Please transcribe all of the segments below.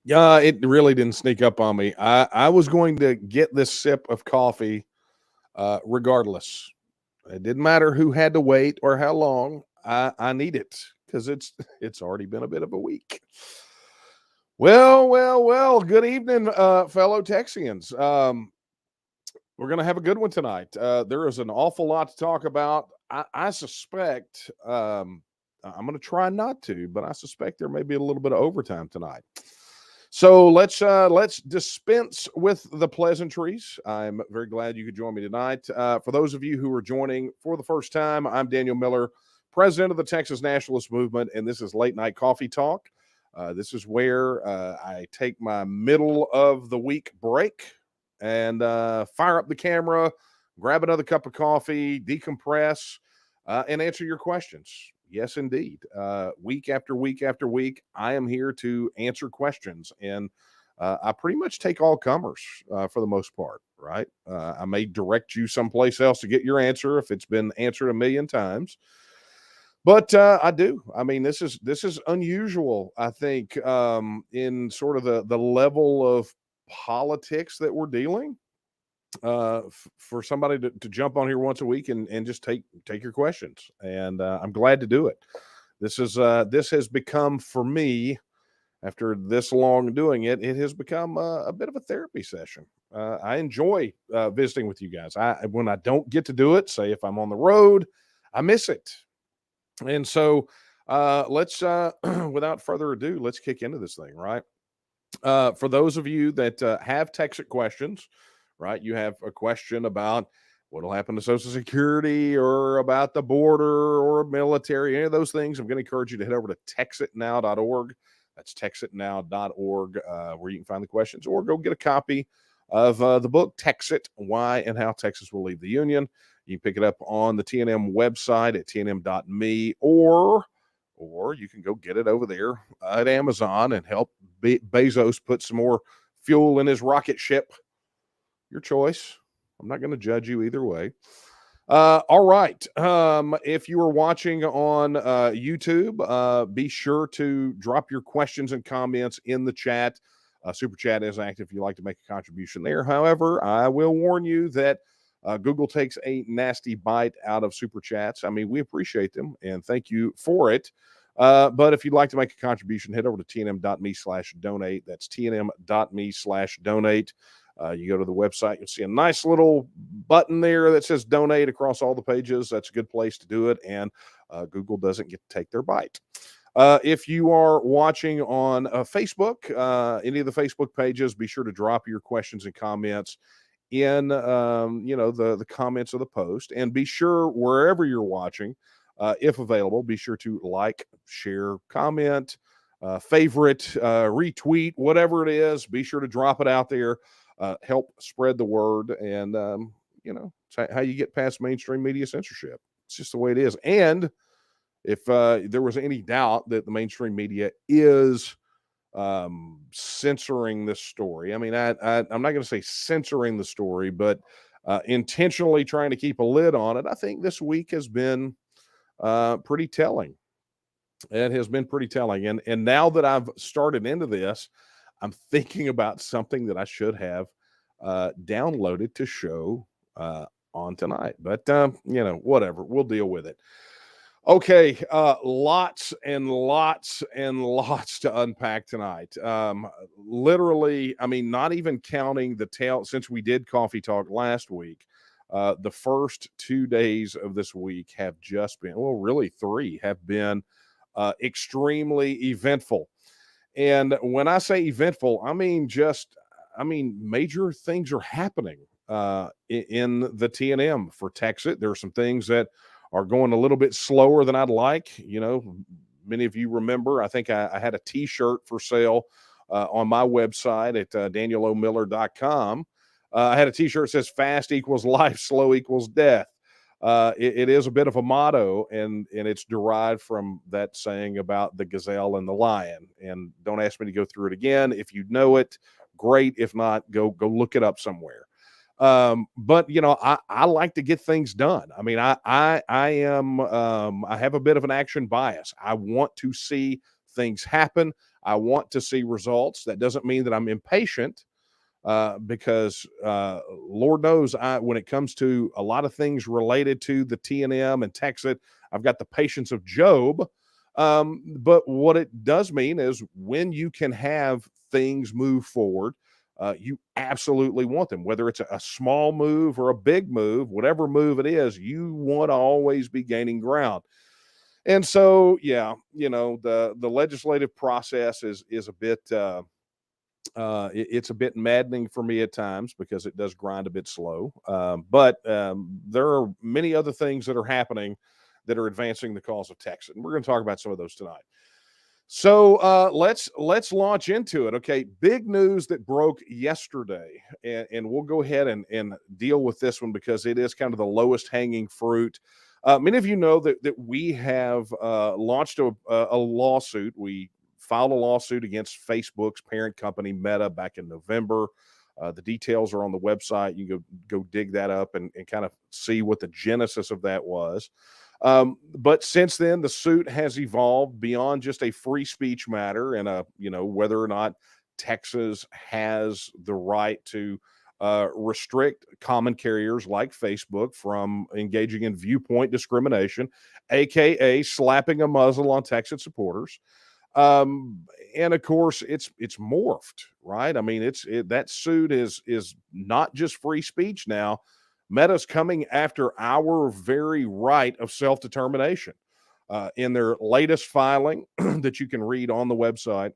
Yeah, it really didn't sneak up on me. I was going to get this sip of coffee, regardless. It didn't matter who had to wait or how long. I need it because it's already been a bit of a week. Well, well, well. Good evening, fellow Texians. We're gonna have a good one tonight. There is an awful lot to talk about. I suspect I'm gonna try not to, but I suspect there may be a little bit of overtime tonight. So let's dispense with the pleasantries. I'm very glad you could join me tonight. For those of you who are joining for the first time, I'm Daniel Miller, president of the Texas Nationalist Movement, and this is Late Night Coffee Talk. This is where I take my middle of the week break and fire up the camera, grab another cup of coffee, decompress, and answer your questions. Yes, indeed. Week after week after week, I am here to answer questions, and I pretty much take all comers for the most part. Right? I may direct you someplace else to get your answer if it's been answered a million times, but I do. I mean, this is unusual. I think in sort of the level of politics that we're dealing for somebody to jump on here once a week and just take your questions, and I'm glad to do it. This has become for me, after this long doing it, it has become a bit of a therapy session. I enjoy visiting with you guys. I When I don't get to do it, say if I'm on the road, I miss it. And so let's without further ado, let's kick into this thing, right? For those of you that have TEXIT questions, right? You have a question about what'll happen to Social Security or about the border or military, any of those things. I'm going to encourage you to head over to texitnow.org. That's texitnow.org, where you can find the questions, or go get a copy of the book TEXIT: Why and How Texas Will Leave the Union. You can pick it up on the TNM website at tnm.me, or you can go get it over there at Amazon and help Bezos put some more fuel in his rocket ship. Your choice. I'm not going to judge you either way. All right. If you are watching on YouTube, be sure to drop your questions and comments in the chat. Super chat is active if you'd like to make a contribution there. However, I will warn you that Google takes a nasty bite out of super chats. I mean, we appreciate them and thank you for it. But if you'd like to make a contribution, head over to tnm.me/donate. That's tnm.me/donate. You go to the website, you'll see a nice little button there that says donate across all the pages. That's a good place to do it. And Google doesn't get to take their bite. If you are watching on Facebook, any of the Facebook pages, be sure to drop your questions and comments in the comments of the post, and be sure wherever you're watching, if available, be sure to like, share, comment, favorite, retweet, whatever it is. Be sure to drop it out there. Help spread the word, and it's how you get past mainstream media censorship. It's just the way it is. And if there was any doubt that the mainstream media is censoring this story, I mean, I'm not going to say censoring the story, but intentionally trying to keep a lid on it, I think this week has been pretty telling. It has been pretty telling. And now that I've started into this, I'm thinking about something that I should have downloaded to show on tonight. But, whatever. We'll deal with it. Okay, lots and lots and lots to unpack tonight. Literally, I mean, not even counting the tail, since we did Coffee Talk last week, the first 2 days of this week have just been, well, really 3 have been extremely eventful. And when I say eventful, I mean major things are happening in the TNM for TEXIT. There are some things that are going a little bit slower than I'd like. Many of you remember, I think I had a T-shirt for sale on my website at danielomiller.com. I had a T-shirt that says "Fast equals life, slow equals death." It is a bit of a motto, and it's derived from that saying about the gazelle and the lion. And don't ask me to go through it again. If you know it, great. If not, go look it up somewhere. But I like to get things done. I mean, I have a bit of an action bias. I want to see things happen. I want to see results. That doesn't mean that I'm impatient, because Lord knows, when it comes to a lot of things related to the TNM and TEXIT, I've got the patience of Job. But what it does mean is when you can have things move forward, you absolutely want them, whether it's a small move or a big move, whatever move it is, you want to always be gaining ground. And so, yeah, the legislative process is a bit, it's a bit maddening for me at times because it does grind a bit slow. But there are many other things that are happening that are advancing the cause of Texas, and we're going to talk about some of those tonight. So let's launch into it. Okay, big news that broke yesterday, and we'll go ahead and deal with this one because it is kind of the lowest hanging fruit. Many of you know that we have launched a lawsuit. We filed a lawsuit against Facebook's parent company, Meta, back in November. The details are on the website. You can go dig that up and kind of see what the genesis of that was. But since then, the suit has evolved beyond just a free speech matter and whether or not Texas has the right to restrict common carriers like Facebook from engaging in viewpoint discrimination, aka slapping a muzzle on Texas supporters. And of course, it's morphed, right? I mean, that suit is not just free speech now. Meta's coming after our very right of self-determination. In their latest filing that you can read on the website,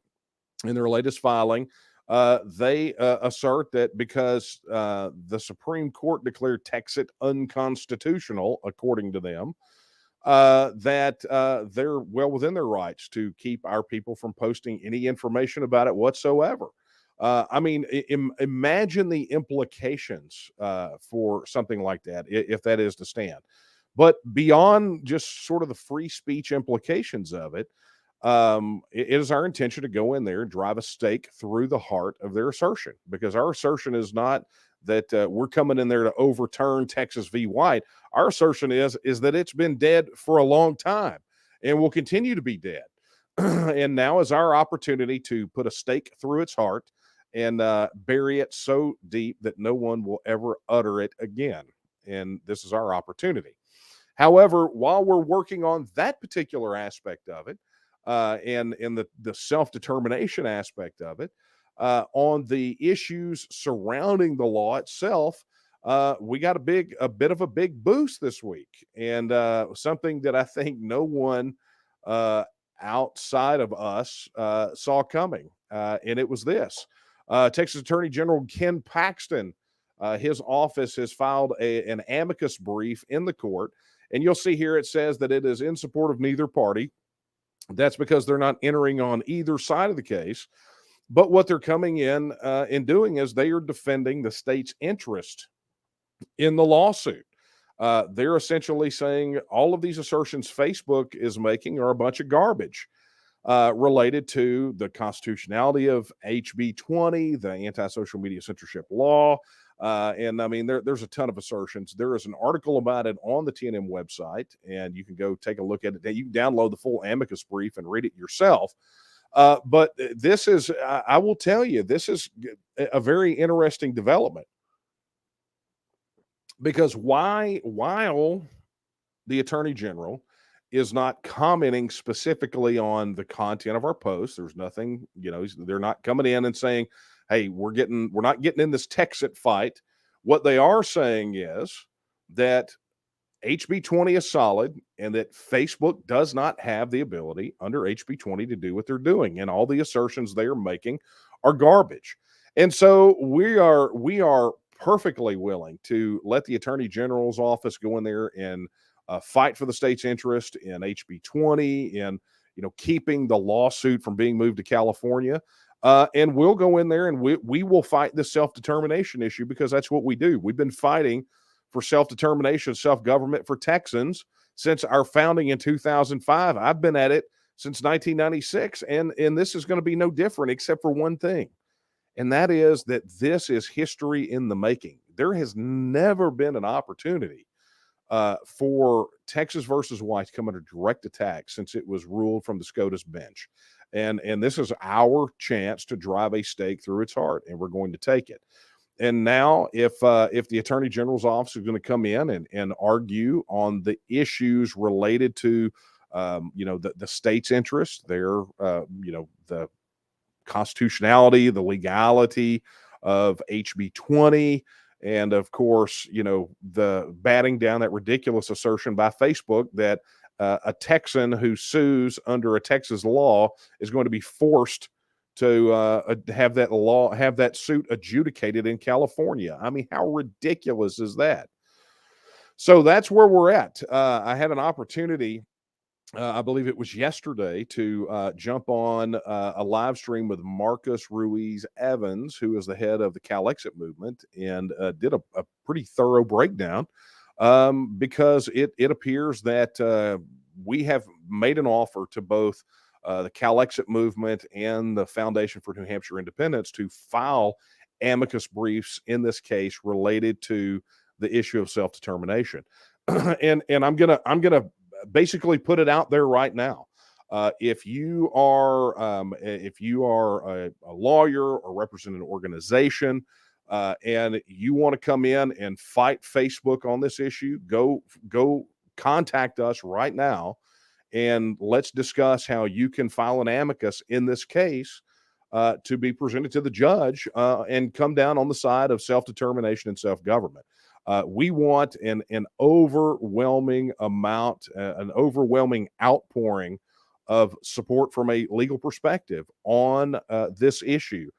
in their latest filing, they assert that because the Supreme Court declared TEXIT unconstitutional, according to them, that they're well within their rights to keep our people from posting any information about it whatsoever. I mean, imagine the implications for something like that if that is to stand. But beyond just sort of the free speech implications of it, it is our intention to go in there and drive a stake through the heart of their assertion, because our assertion is not that we're coming in there to overturn Texas v. White. Our assertion is that it's been dead for a long time and will continue to be dead. And now is our opportunity to put a stake through its heart and bury it so deep that no one will ever utter it again. And this is our opportunity. However, while we're working on that particular aspect of it, and in the self-determination aspect of it, on the issues surrounding the law itself, we got a bit of a big boost this week, and something that I think no one outside of us saw coming, and it was this: Texas Attorney General Ken Paxton, his office has filed an amicus brief in the court, and you'll see here it says that it is in support of neither party. That's because they're not entering on either side of the case. But what they're coming in doing is they are defending the state's interest in the lawsuit. They're essentially saying all of these assertions Facebook is making are a bunch of garbage related to the constitutionality of HB 20, the anti-social media censorship law. And I mean, there's a ton of assertions. There is an article about it on the TNM website, and you can go take a look at it. You can download the full amicus brief and read it yourself. But this is, I will tell you, this is a very interesting development, because while the Attorney General is not commenting specifically on the content of our posts, there's nothing, they're not coming in and saying, hey, we're not getting in this Texit fight. What they are saying is that HB 20 is solid and that Facebook does not have the ability under HB 20 to do what they're doing. And all the assertions they are making are garbage. And so we are perfectly willing to let the Attorney General's office go in there and fight for the state's interest in HB 20 and keeping the lawsuit from being moved to California. And we'll go in there and we will fight the self-determination issue, because that's what we do. We've been fighting for self-determination, self-government for Texans since our founding in 2005. I've been at it since 1996, and this is going to be no different, except for one thing, and that is that this is history in the making. There has never been an opportunity for Texas versus White to come under direct attack since it was ruled from the SCOTUS bench. And this is our chance to drive a stake through its heart, and we're going to take it. And now, if the Attorney General's office is going to come in and argue on the issues related to the state's interest, their the constitutionality, the legality of HB 20, and of course, the batting down that ridiculous assertion by Facebook that a Texan who sues under a Texas law is going to be forced to have that suit adjudicated in California. I mean, how ridiculous is that? So that's where we're at. I had an opportunity, I believe it was yesterday, to jump on a live stream with Marcus Ruiz Evans, who is the head of the CalExit movement, and did a pretty thorough breakdown, because it appears that we have made an offer to both the CalExit movement and the Foundation for New Hampshire Independence to file amicus briefs in this case related to the issue of self-determination. and I'm gonna basically put it out there right now. If you are a lawyer or represent an organization, and you want to come in and fight Facebook on this issue, go contact us right now, and let's discuss how you can file an amicus in this case, to be presented to the judge, and come down on the side of self-determination and self-government. We want an overwhelming amount, an overwhelming outpouring of support from a legal perspective on this issue.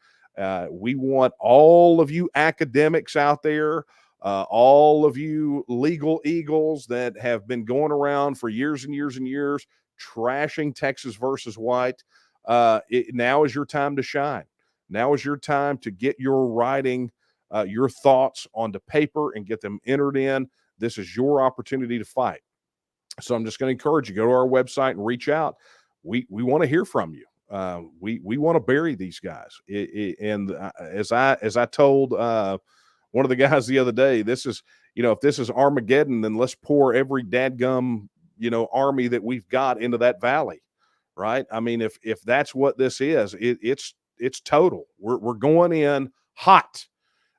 We want all of you academics out there, all of you legal eagles that have been going around for years and years and years trashing Texas versus White. Now is your time to shine. Now is your time to get your writing, your thoughts onto paper and get them entered in. This is your opportunity to fight. So I'm just going to encourage you, go to our website and reach out. We want to hear from you. We want to bury these guys. And as I told one of the guys the other day, this is, if this is Armageddon, then let's pour every dadgum, army that we've got into that valley, right? I mean, if that's what this is, it's total. We're going in hot,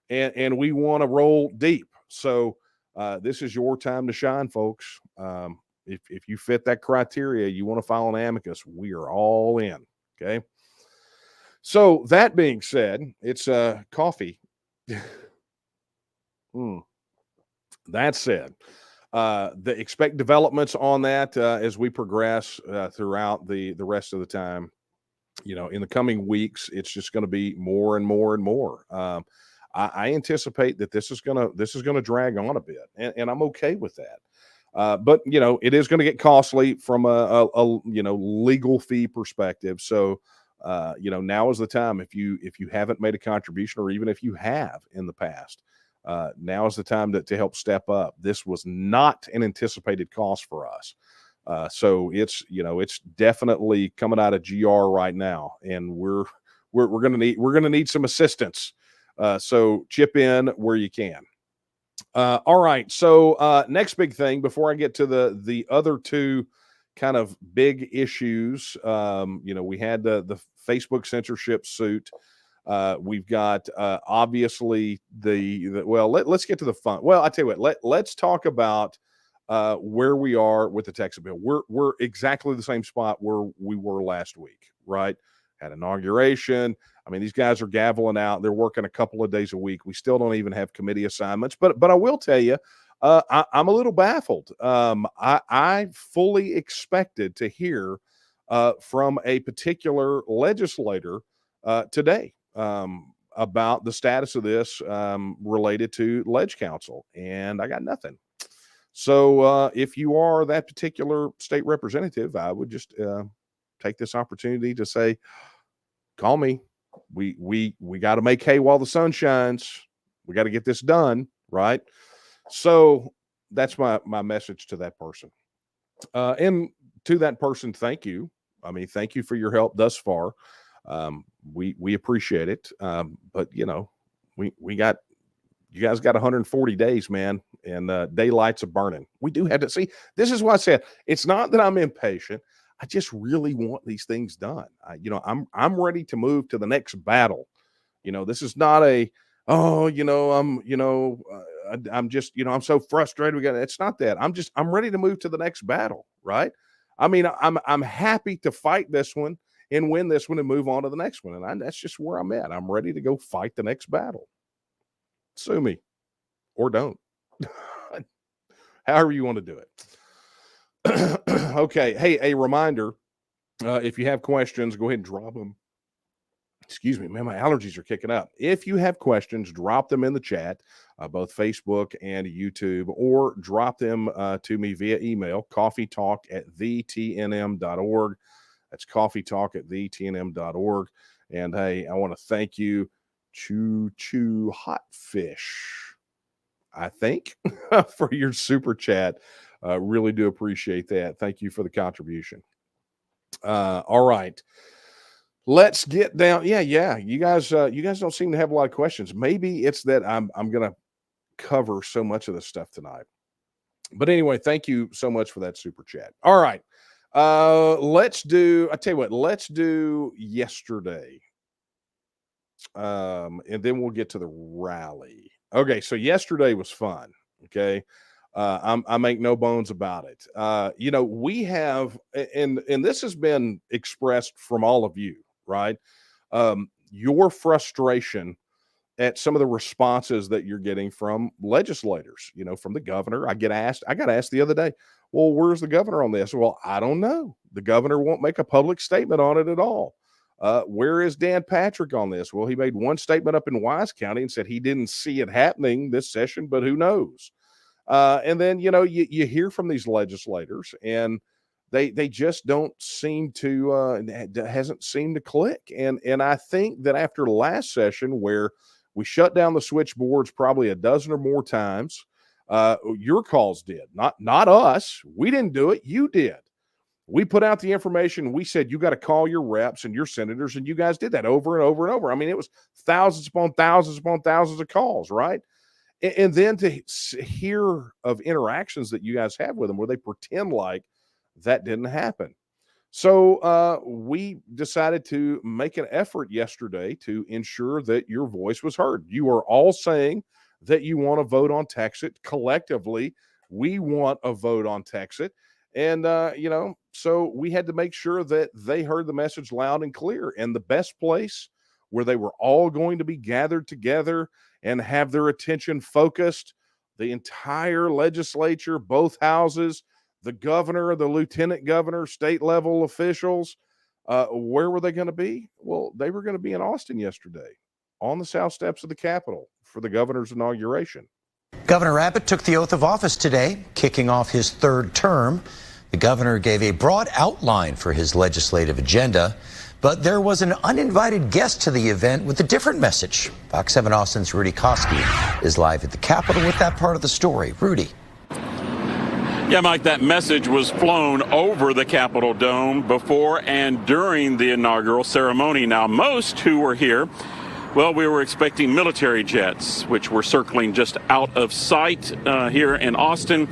and we want to roll deep. So this is your time to shine, folks. If you fit that criteria, you want to file an amicus, we are all in. Okay. So that being said, it's coffee. That said, expect developments on that as we progress throughout the rest of the time. In the coming weeks, it's just going to be more and more and more. I anticipate that this is gonna drag on a bit, and I'm okay with that. But it is going to get costly from a legal fee perspective. So now is the time. If you haven't made a contribution, or even if you have in the past, now is the time to help step up. This was not an anticipated cost for us. So it's definitely coming out of GR right now, and we're gonna need some assistance. So chip in where you can. All right. So next big thing before I get to the other two kind of big issues, we had the Facebook censorship suit. We've got obviously let's get to the fun. Well, I tell you what, let's talk about where we are with the TEXIT bill. We're exactly the same spot where we were last week, right? Had inauguration. I mean, these guys are gaveling out. They're working a couple of days a week. We still don't even have committee assignments. But I will tell you, I'm a little baffled. I fully expected to hear from a particular legislator today about the status of this related to Ledge Council, and I got nothing. So if you are that particular state representative, I would just take this opportunity to say, call me. We got to make hay while the sun shines. We got to get this done, right? So that's my message to that person. And to that person, thank you. I mean, thank you for your help thus far. We appreciate it. But you guys got 140 days, man, and daylight's a burning. We do have to see. This is why I said it's not that I'm impatient. I just really want these things done. I'm ready to move to the next battle. This is not a, oh, I'm just, I'm so frustrated. It's not that. I'm ready to move to the next battle, right? I mean, I'm happy to fight this one and win this one and move on to the next one. And that's just where I'm at. I'm ready to go fight the next battle. Sue me or don't. However you want to do it. Okay. Hey, a reminder, if you have questions, go ahead and drop them. Excuse me, man, my allergies are kicking up. If you have questions, drop them in the chat, both Facebook and YouTube, or drop them to me via email, coffeetalk@thetnm.org. That's coffeetalk@thetnm.org. And hey, I want to thank you, Choo Choo Hot Fish, I think, for your super chat. Really do appreciate that. Thank you for the contribution. All right. Let's get down. Yeah. You guys don't seem to have a lot of questions. Maybe it's that I'm gonna cover so much of this stuff tonight. But anyway, thank you so much for that super chat. All right. Let's do, I tell you what, let's do yesterday. And then we'll get to the rally. Okay, so yesterday was fun. Okay. I make no bones about it. We have, and this has been expressed from all of you, right? Your frustration at some of the responses that you're getting from legislators, from the governor. I got asked the other day, well, where's the governor on this? Well, I don't know. The governor won't make a public statement on it at all. Where is Dan Patrick on this? Well, he made one statement up in Wise County and said he didn't see it happening this session, but who knows? And then, you hear from these legislators and they just don't seem to, it hasn't seemed to click. And I think that after last session where we shut down the switchboards probably a dozen or more times, your calls did, not us. We didn't do it. You did. We put out the information. We said, you got to call your reps and your senators. And you guys did that over and over and over. I mean, it was thousands upon thousands of calls, right? And then to hear of interactions that you guys have with them where they pretend like that didn't happen. So we decided to make an effort yesterday to ensure that your voice was heard. You are all saying that you want to vote on TEXIT collectively. We want a vote on TEXIT. And, so we had to make sure that they heard the message loud and clear. And the best place where they were all going to be gathered together and have their attention focused, the entire legislature, both houses, the governor, the lieutenant governor, state level officials, where were they going to be? Well, they were going to be in Austin yesterday on the south steps of the Capitol for the governor's inauguration. Governor Abbott took the oath of office today, kicking off his third term. The governor gave a broad outline for his legislative agenda, but there was an uninvited guest to the event with a different message. Fox 7 Austin's Rudy Koski is live at the Capitol with that part of the story. Rudy. Yeah, Mike, that message was flown over the Capitol Dome before and during the inaugural ceremony. Now, most who were here, well, we were expecting military jets, which were circling just out of sight here in Austin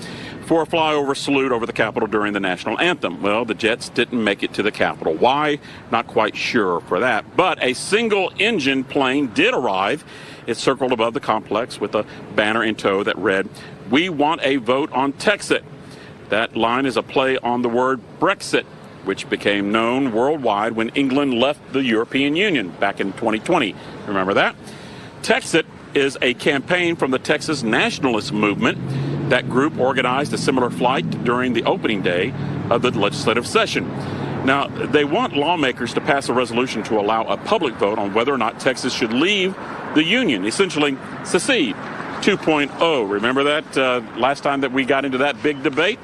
for a flyover salute over the Capitol during the national anthem. Well, the jets didn't make it to the Capitol. Why? Not quite sure for that. But a single-engine plane did arrive. It circled above the complex with a banner in tow that read, "We want a vote on TEXIT." That line is a play on the word Brexit, which became known worldwide when England left the European Union back in 2020. Remember that? TEXIT is a campaign from the Texas Nationalist movement. That group organized a similar flight during the opening day of the legislative session. Now, they want lawmakers to pass a resolution to allow a public vote on whether or not Texas should leave the Union, essentially secede 2.0. Remember that last time that we got into that big debate?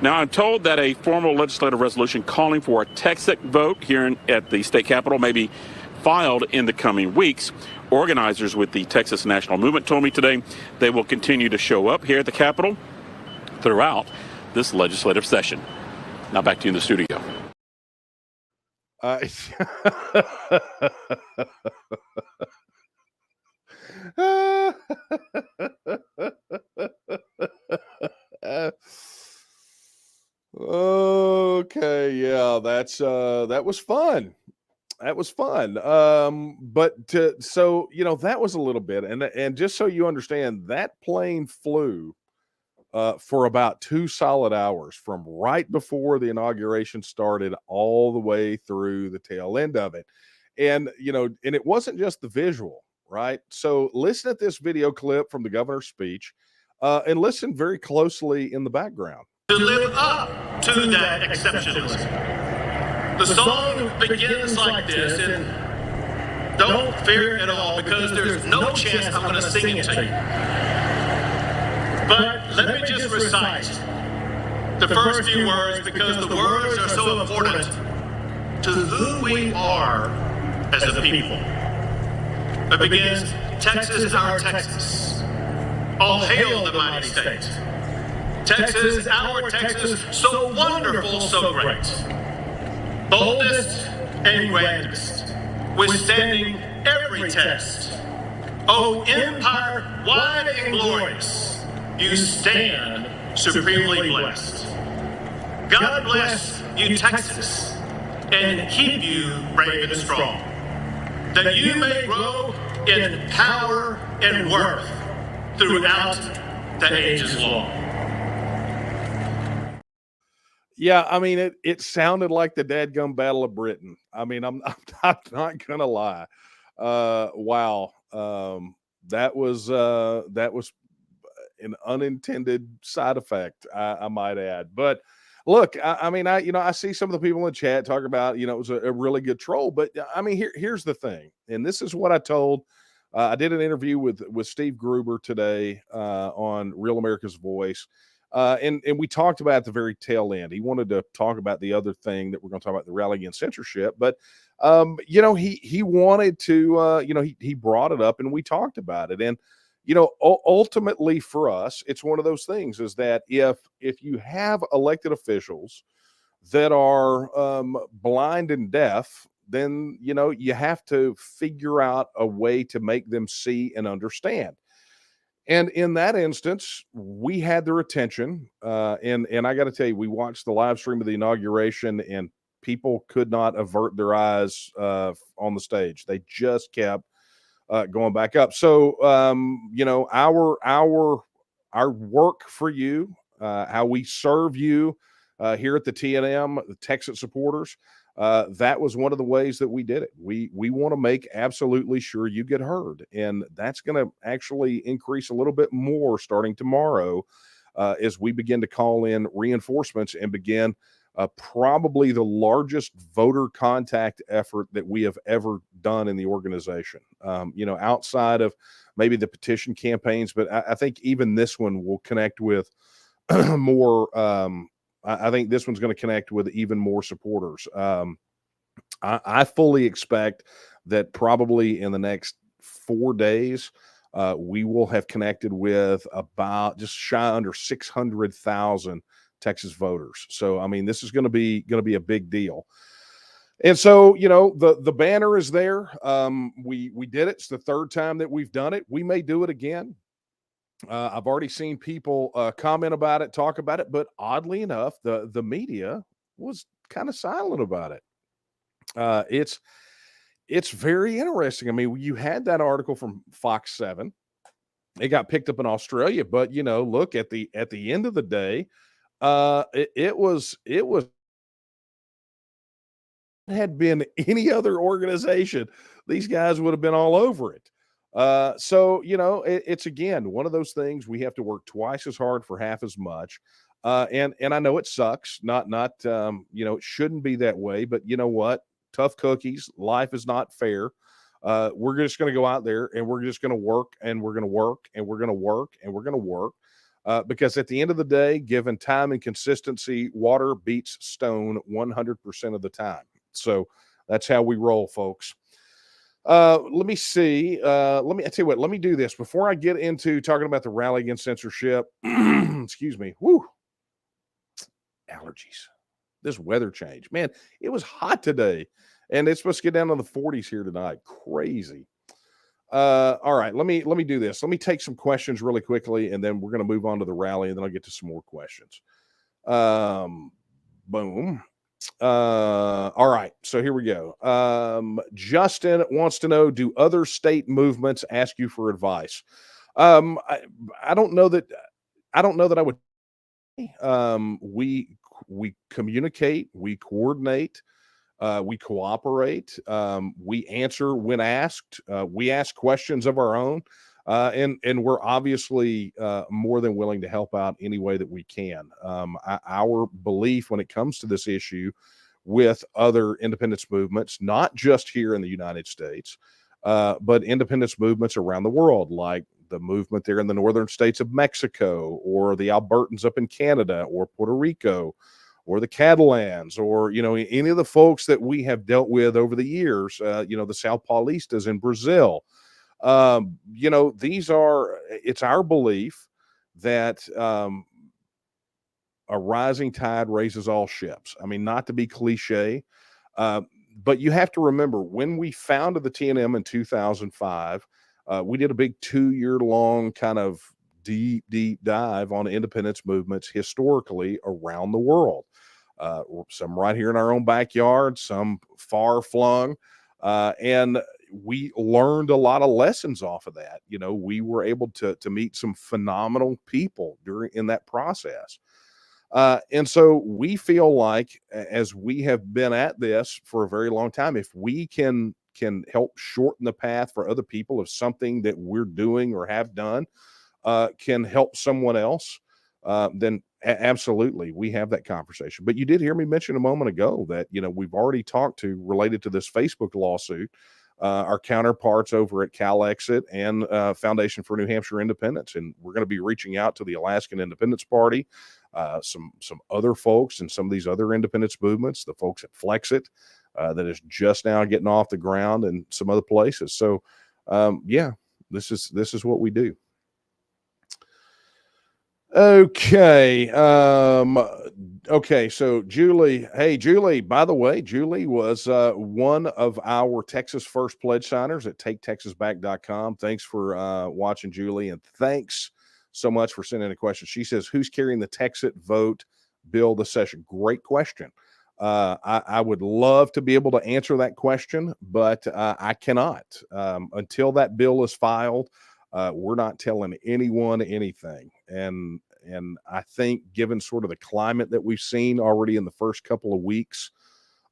Now, I'm told that a formal legislative resolution calling for a TEXIT vote here at the state capitol may be filed in the coming weeks. Organizers with the Texas National Movement told me today they will continue to show up here at the Capitol throughout this legislative session. Now back to you in the studio. Okay, yeah, that was fun. That was fun. So that was a little bit, and just so you understand, that plane flew for about 2 solid hours from right before the inauguration started all the way through the tail end of it. And and it wasn't just the visual, right? So listen at this video clip from the governor's speech, and listen very closely in the background. To live up to that exceptionalism. The song begins like this, and don't fear at all, because there's no chance I'm going to sing it to you. But let me just recite the first few words, because the words are so important to who we are as a people. It begins, Texas, our Texas. All hail the mighty state. Texas, our Texas, so wonderful, so great. Boldest and grandest, withstanding every test. O empire wide and glorious, you stand supremely blessed. God bless you, Texas, and keep you brave and strong, that you may grow in power and worth throughout the ages long. Yeah, I mean, it sounded like the dadgum Battle of Britain. I mean, I'm not gonna lie. Wow. That was an unintended side effect, I might add. But look, I mean, I see some of the people in the chat talk about, it was a really good troll. But I mean, here's the thing, and this is what I told. I did an interview with Steve Gruber today on Real America's Voice. And we talked about at the very tail end. He wanted to talk about the other thing that we're going to talk about, the rally against censorship. But he wanted to, he brought it up and we talked about it. And ultimately for us, it's one of those things, is that if you have elected officials that are blind and deaf, then you have to figure out a way to make them see and understand. And in that instance, we had their attention. And I got to tell you, we watched the live stream of the inauguration, and people could not avert their eyes on the stage. They just kept going back up. So, our work for you, how we serve you here at the TNM, the TEXIT supporters, that was one of the ways that we did it. We want to make absolutely sure you get heard, and that's going to actually increase a little bit more starting tomorrow as we begin to call in reinforcements and begin probably the largest voter contact effort that we have ever done in the organization. Outside of maybe the petition campaigns, but I think even this one will connect with more. I think this one's going to connect with even more supporters. I fully expect that probably in the next 4 days, we will have connected with about just shy under 600,000 Texas voters. So, I mean, this is going to be a big deal. And so, the banner is there. We did it. It's the third time that we've done it. We may do it again. I've already seen people comment about it, talk about it, but oddly enough, the media was kind of silent about it. It's very interesting. I mean, you had that article from Fox 7. It got picked up in Australia, but look, at the end of the day, it was had been any other organization, these guys would have been all over it. So it's again one of those things, we have to work twice as hard for half as much. And I know it sucks, not it shouldn't be that way, but you know what? Tough cookies. Life is not fair. We're just going to go out there and we're just going to work, and we're going to work, and we're going to work, and we're going to work. Because at the end of the day, given time and consistency, water beats stone 100% of the time. So that's how we roll, folks. Let me see. I tell you what, let me do this before I get into talking about the rally against censorship. Excuse me. Woo. Allergies. This weather change, man, it was hot today, and it's supposed to get down to the 40s here tonight. Crazy. All right, let me do this. Let me take some questions really quickly, and then we're going to move on to the rally, and then I'll get to some more questions. Boom. All right, so here we go. Justin wants to know, do other state movements ask you for advice? Um, I, I don't know that I would. We communicate, we coordinate, we cooperate, we answer when asked, we ask questions of our own, and we're obviously more than willing to help out any way that we can. Our belief when it comes to this issue with other independence movements, not just here in the United States, but independence movements around the world, like the movement there in the northern states of Mexico, or the Albertans up in Canada, or Puerto Rico, or the Catalans, or any of the folks that we have dealt with over the years. The Sao Paulistas in Brazil. These are. It's our belief that a rising tide raises all ships. I mean, not to be cliche, uh, but you have to remember when we founded the TNM in 2005, we did a big 2-year long kind of deep dive on independence movements historically around the world. Some right here in our own backyard, some far flung. And we learned a lot of lessons off of that. We were able to meet some phenomenal people in that process. And so we feel like, as we have been at this for a very long time, if we can help shorten the path for other people, of something that we're doing or have done can help someone else, then absolutely we have that conversation. But you did hear me mention a moment ago that we've already talked to, related to this Facebook lawsuit, our counterparts over at CalExit and Foundation for New Hampshire Independence, and we're going to be reaching out to the Alaskan Independence Party, some other folks and some of these other independence movements, the folks at Flexit, that is just now getting off the ground, and some other places. So yeah, this is what we do. Okay. Okay. So Julie, hey, Julie, by the way, Julie was one of our Texas First Pledge signers at taketexasback.com. Thanks for watching, Julie. And thanks so much for sending a question. She says, who's carrying the TEXIT vote bill this session? Great question. I would love to be able to answer that question, but I cannot. Until that bill is filed, we're not telling anyone anything. And I think, given sort of the climate that we've seen already in the first couple of weeks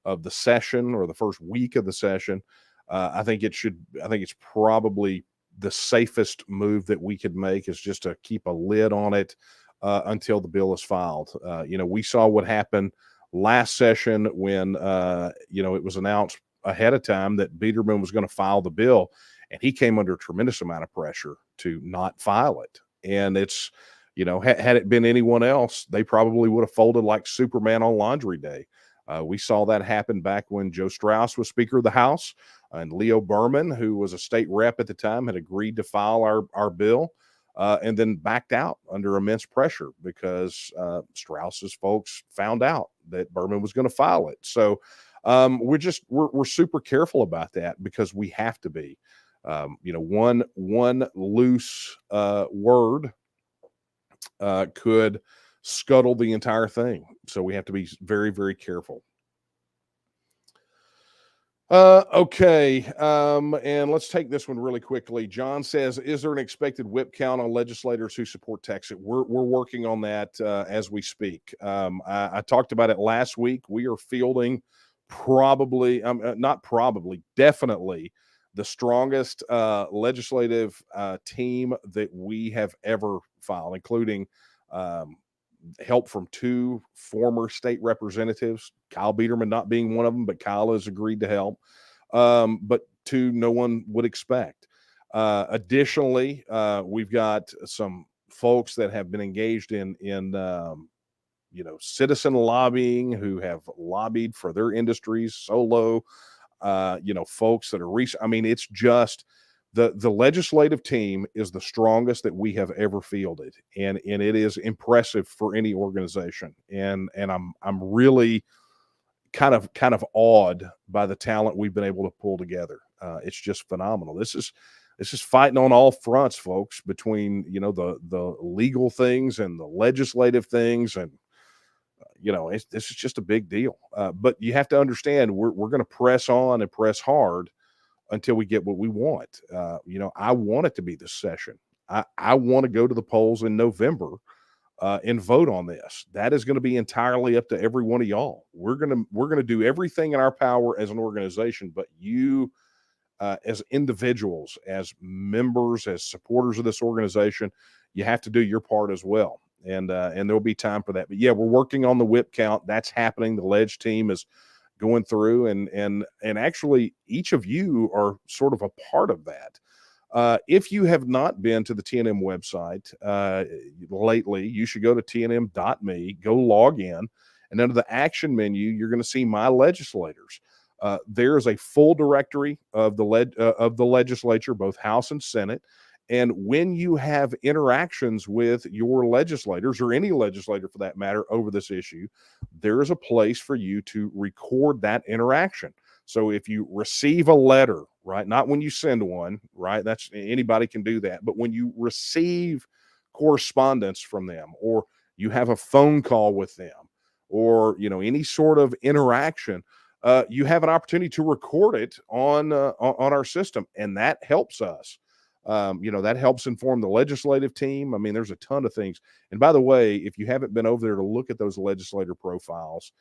of the session, or the first week of the session, I think it's probably the safest move that we could make, is just to keep a lid on it until the bill is filed. We saw what happened last session when it was announced ahead of time that Biederman was going to file the bill, and he came under a tremendous amount of pressure to not file it. And it's, had it been anyone else, they probably would have folded like Superman on Laundry Day. We saw that happen back when Joe Strauss was Speaker of the House, and Leo Berman, who was a state rep at the time, had agreed to file our bill, and then backed out under immense pressure because Strauss's folks found out that Berman was going to file it. So we're super careful about that, because we have to be. One loose word could scuttle the entire thing. So we have to be very, very careful. Okay. And let's take this one really quickly. John says, is there an expected whip count on legislators who support TEXIT? We're working on that as we speak. I talked about it last week. We are fielding definitely the strongest legislative team that we have ever filed, including help from 2 former state representatives, Kyle Biederman not being one of them, but Kyle has agreed to help. But 2 no one would expect. Additionally, we've got some folks that have been engaged in citizen lobbying, who have lobbied for their industries solo. Folks that are I mean, it's just the legislative team is the strongest that we have ever fielded, and it is impressive for any organization. And I'm really kind of awed by the talent we've been able to pull together. It's just phenomenal. This is fighting on all fronts, folks, between the legal things and the legislative things, and this is just a big deal. But you have to understand, we're going to press on and press hard until we get what we want. I want it to be this session. I want to go to the polls in November and vote on this. That is going to be entirely up to every one of y'all. We're gonna do everything in our power as an organization, but you, as individuals, as members, as supporters of this organization, you have to do your part as well. And there'll be time for that. But yeah, we're working on the whip count. That's happening. The Ledge team is going through, and actually each of you are sort of a part of that. If you have not been to the TNM website lately, you should go to tnm.me, go log in, and under the action menu, you're going to see My Legislators. There's a full directory of the legislature, both House and Senate. And when you have interactions with your legislators, or any legislator for that matter, over this issue, there is a place for you to record that interaction. So if you receive a letter, right, not when you send one, right, that's anybody can do that, but when you receive correspondence from them, or you have a phone call with them, or any sort of interaction, you have an opportunity to record it on our system, and that helps us. That helps inform the legislative team. I mean, there's a ton of things. And by the way, if you haven't been over there to look at those legislator profiles,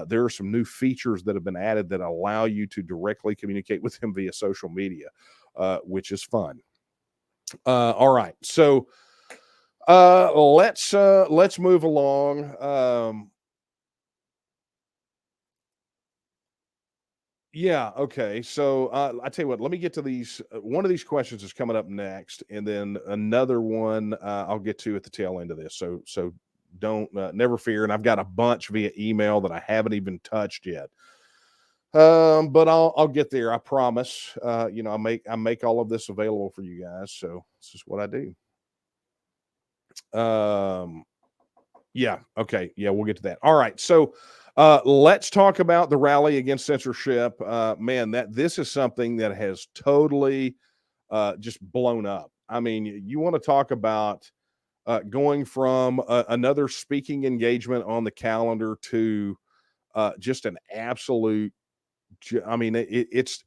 there are some new features that have been added that allow you to directly communicate with them via social media, which is fun. All right, so let's move along. Yeah. Okay. So I tell you what, let me get to these. One of these questions is coming up next, and then another one I'll get to at the tail end of this. So don't never fear. And I've got a bunch via email that I haven't even touched yet. But I'll get there. I promise. I make all of this available for you guys. So this is what I do. Yeah. Okay. Yeah, we'll get to that. All right. So let's talk about the rally against censorship. Man, this is something that has totally just blown up. I mean, you want to talk about going from another speaking engagement on the calendar to just an absolute. I mean, it's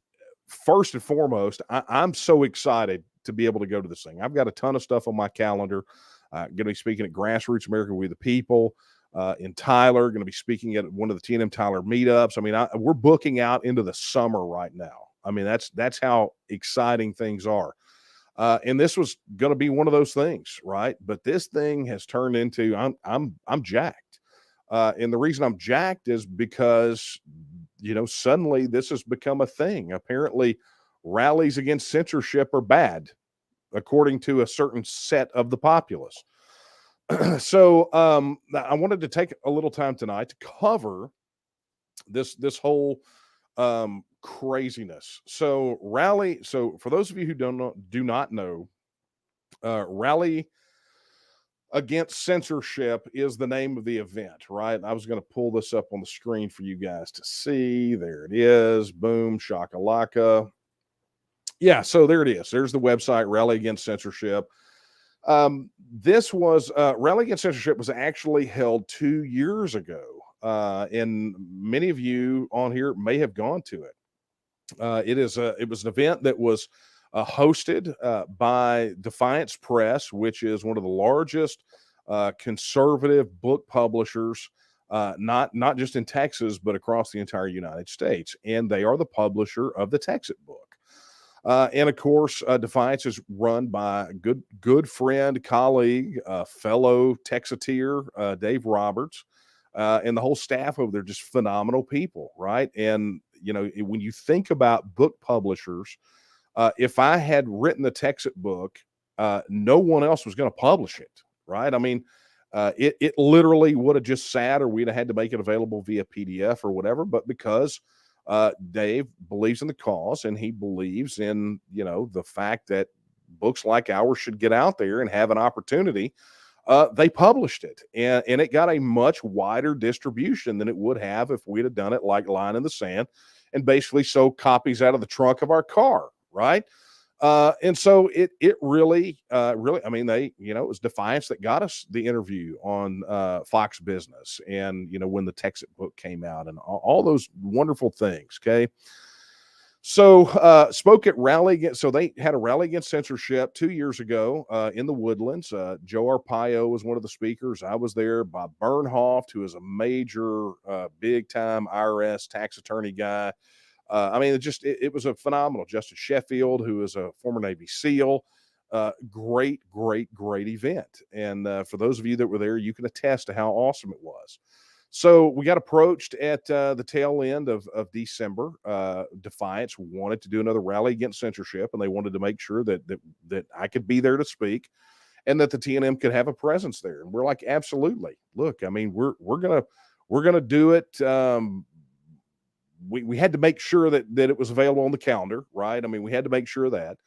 first and foremost, I'm so excited to be able to go to this thing. I've got a ton of stuff on my calendar. Going to be speaking at Grassroots America We the People in Tyler. Going to be speaking at one of the TNM Tyler meetups. I mean, we're booking out into the summer right now. I mean, that's how exciting things are. And this was going to be one of those things, right? But this thing has turned into I'm jacked. And the reason I'm jacked is because suddenly this has become a thing. Apparently, rallies against censorship are bad, according to a certain set of the populace. So I wanted to take a little time tonight to cover this whole craziness. So for those of you who do not know, Rally Against Censorship is the name of the event, right? I was going to pull this up on the screen for you guys to see. There it is. Boom, shakalaka. Yeah, so there it is. There's the website, Rally Against Censorship. This was Rally Against Censorship was actually held 2 years ago, and many of you on here may have gone to it. It was an event that was hosted by Defiance Press, which is one of the largest conservative book publishers, not just in Texas, but across the entire United States. And they are the publisher of the TEXIT book. And of course, Defiance is run by a good friend, colleague, fellow Texiteer, Dave Roberts, and the whole staff over there, just phenomenal people, right? And when you think about book publishers, if I had written the TEXIT book, no one else was going to publish it, right? I mean, it literally would have just sat, or we'd have had to make it available via PDF or whatever. But because Dave believes in the cause, and he believes in the fact that books like ours should get out there and have an opportunity, they published it, and it got a much wider distribution than it would have if we'd have done it like Line in the Sand and basically sold copies out of the trunk of our car, right? And so it really, I mean, it was Defiance that got us the interview on Fox Business, and when the TEXIT book came out, and all those wonderful things. Okay. So spoke at so they had a rally against censorship 2 years ago in the Woodlands. Joe Arpaio was one of the speakers. I was there. Bob Bernhoft, who is a major, big time IRS tax attorney guy. I mean, it was a phenomenal. Justice Sheffield, who is a former Navy SEAL. Great, great, great event. And for those of you that were there, you can attest to how awesome it was. So we got approached at the tail end of December. Defiance wanted to do another rally against censorship, and they wanted to make sure that I could be there to speak, and that the TNM could have a presence there. And we're like, absolutely. Look, I mean, we're gonna do it. We had to make sure that it was available on the calendar, right? I mean, we had to make sure of that.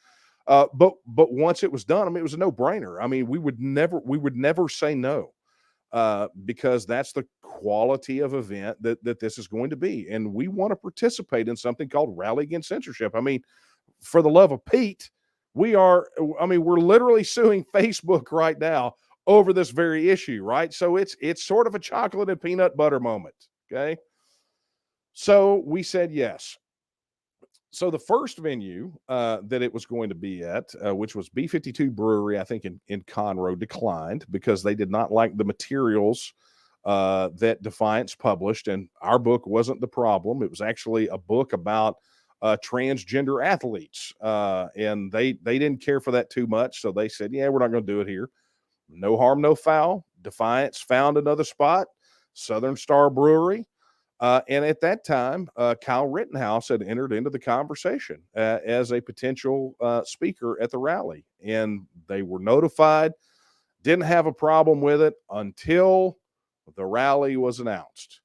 But once it was done, I mean, it was a no brainer. I mean, we would never say no. Because that's the quality of event that this is going to be. And we want to participate in something called Rally Against Censorship. I mean, for the love of Pete, we're literally suing Facebook right now over this very issue, right? So it's sort of a chocolate and peanut butter moment. Okay. So we said yes. So the first venue that it was going to be at, which was B52 Brewery, I think in Conroe, declined because they did not like the materials that Defiance published, and our book wasn't the problem. It was actually a book about transgender athletes, and they didn't care for that too much, so they said, "Yeah, we're not going to do it here." No harm, no foul. Defiance found another spot, Southern Star Brewery. And at that time, Kyle Rittenhouse had entered into the conversation as a potential speaker at the rally. And they were notified, didn't have a problem with it until the rally was announced.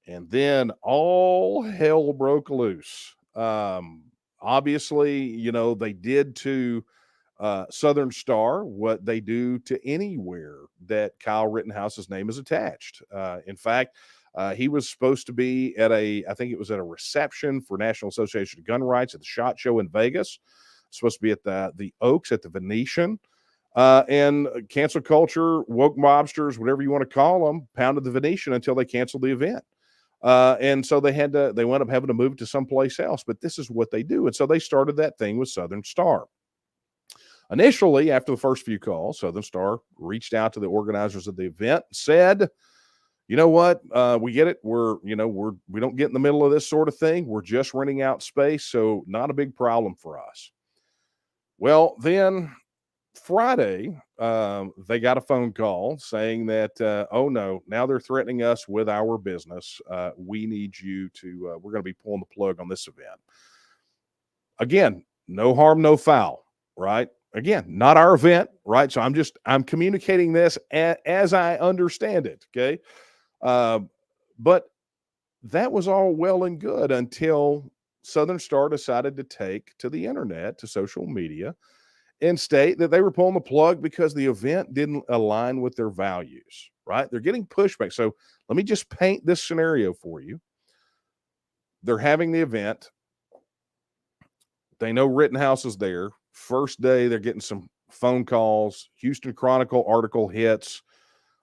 And then all hell broke loose. Obviously, they did to Southern Star what they do to anywhere that Kyle Rittenhouse's name is attached. In fact, he was supposed to be I think it was at a reception for National Association of Gun Rights at the SHOT Show in Vegas. Supposed to be at the Oaks at the Venetian. And cancel culture, woke mobsters, whatever you want to call them, pounded the Venetian until they canceled the event. And so they wound up having to move to someplace else. But this is what they do. And so they started that thing with Southern Star. Initially, after the first few calls, Southern Star reached out to the organizers of the event, said, "You know what? We get it. We don't get in the middle of this sort of thing. We're just renting out space, so not a big problem for us." Well, then Friday, they got a phone call saying that, "Oh no, now they're threatening us with our business. We need you to. We're going to be pulling the plug on this event." Again, no harm, no foul, right? Again, not our event, right? So I'm communicating this as I understand it. Okay. But that was all well and good until Southern Star decided to take to the internet, to social media, and state that they were pulling the plug because the event didn't align with their values, right? They're getting pushback. So let me just paint this scenario for you. They're having the event. They know Rittenhouse is there. First day, they're getting some phone calls. Houston Chronicle article hits.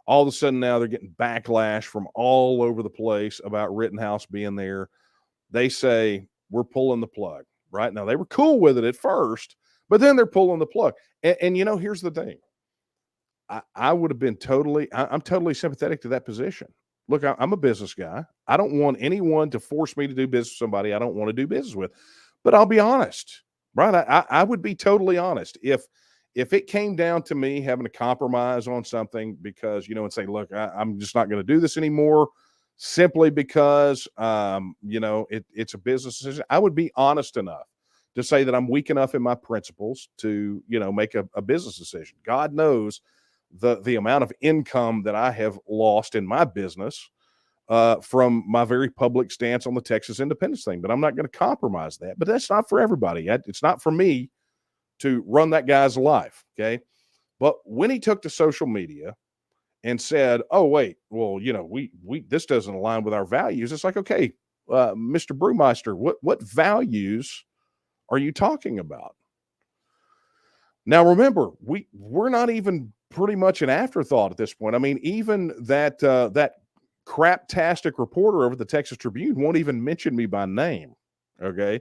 All of a sudden now they're getting backlash from all over the place about Rittenhouse being there. They say, "We're pulling the plug," right? Now, they were cool with it at first, but then they're pulling the plug. And here's the thing. I would have been I'm totally sympathetic to that position. Look, I'm a business guy. I don't want anyone to force me to do business with somebody I don't want to do business with. But I'll be honest, right? I would be totally honest. If it came down to me having to compromise on something because, and say, "Look, I'm just not going to do this anymore," simply because, it's a business decision, I would be honest enough to say that I'm weak enough in my principles to, make a business decision. God knows the amount of income that I have lost in my business from my very public stance on the Texas independence thing, but I'm not going to compromise that. But that's not for everybody. It's not for me to run that guy's life. Okay. But when he took to social media and said, "Oh, wait, well, this doesn't align with our values," it's like, okay, Mr. Brewmeister, what values are you talking about? Now, remember, we're not even pretty much an afterthought at this point. I mean, even that that craptastic reporter over at the Texas Tribune won't even mention me by name. Okay,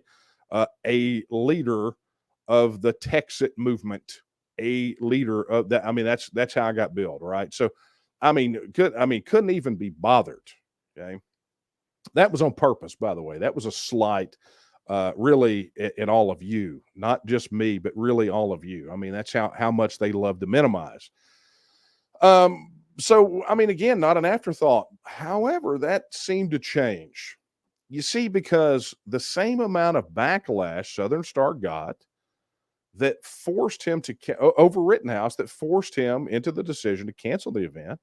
a leader of the TEXIT movement, a leader of that. I mean, that's how I got billed, right? So, couldn't even be bothered. Okay, that was on purpose, by the way. That was a slight, really, in all of you, not just me, but really all of you. I mean, that's how much they love to minimize. So, I mean, again, not an afterthought. However, that seemed to change. You see, because the same amount of backlash Southern Star got that forced him to over Rittenhouse, that forced him into the decision to cancel the event,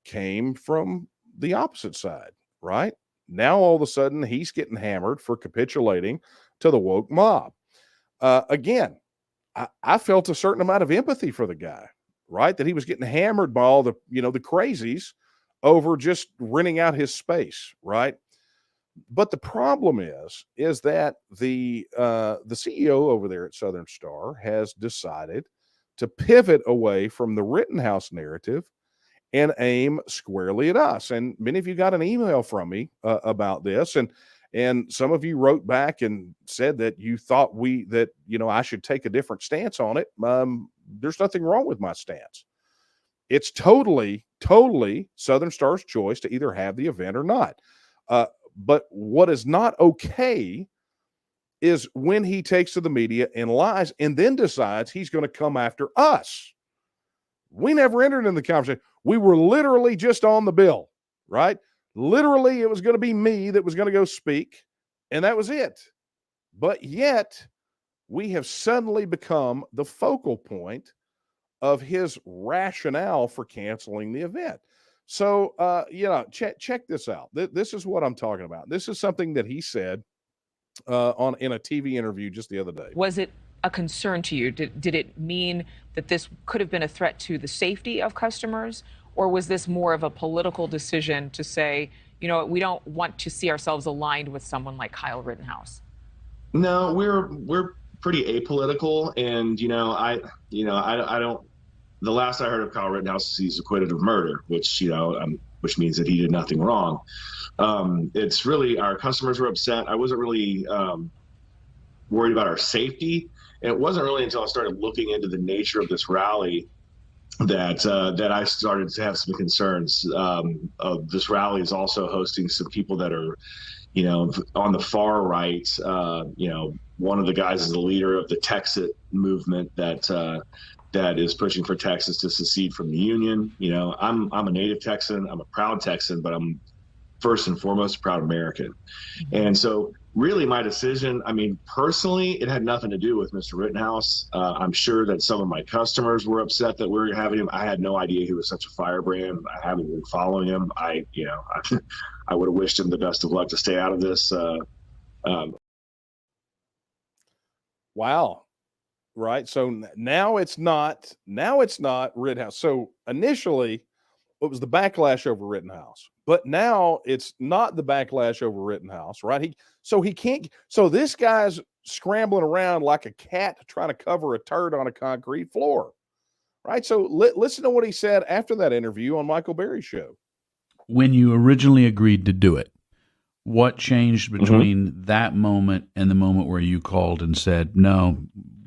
came from the opposite side, right? Now, all of a sudden, he's getting hammered for capitulating to the woke mob. Again, I felt a certain amount of empathy for the guy, right? That he was getting hammered by all the, the crazies over just renting out his space, right? But the problem is that the CEO over there at Southern Star has decided to pivot away from the Rittenhouse narrative and aim squarely at us. And many of you got an email from me about this, and some of you wrote back and said that you thought I should take a different stance on it. There's nothing wrong with my stance. It's totally Southern Star's choice to either have the event or not. But what is not okay is when he takes to the media and lies and then decides he's going to come after us. We never entered in the conversation. We were literally just on the bill, right? Literally, it was going to be me that was going to go speak, and that was it. But yet, we have suddenly become the focal point of his rationale for canceling the event. So, check this out. This is what I'm talking about. This is something that he said in a TV interview just the other day. Was it a concern to you? Did it mean that this could have been a threat to the safety of customers? Or was this more of a political decision to say, we don't want to see ourselves aligned with someone like Kyle Rittenhouse? No, we're pretty apolitical. And, I don't. The last I heard of Kyle Rittenhouse is he's acquitted of murder, which means that he did nothing wrong. It's really our customers were upset. I wasn't really worried about our safety. And it wasn't really until I started looking into the nature of this rally that I started to have some concerns. This rally is also hosting some people that are, on the far right. One of the guys is the leader of the TEXIT movement that is pushing for Texas to secede from the Union. I'm a native Texan. I'm a proud Texan, but I'm first and foremost a proud American. And so really my decision, personally, it had nothing to do with Mr. Rittenhouse. I'm sure that some of my customers were upset that we're having him. I had no idea he was such a firebrand. I haven't been following him. I would have wished him the best of luck to stay out of this. Wow. Right. So now it's not Rittenhouse. So initially it was the backlash over Rittenhouse, but now it's not the backlash over Rittenhouse, right? So this guy's scrambling around like a cat trying to cover a turd on a concrete floor, right? So listen to what he said after that interview on Michael Berry's show. When you originally agreed to do it, what changed between that moment and the moment where you called and said, no,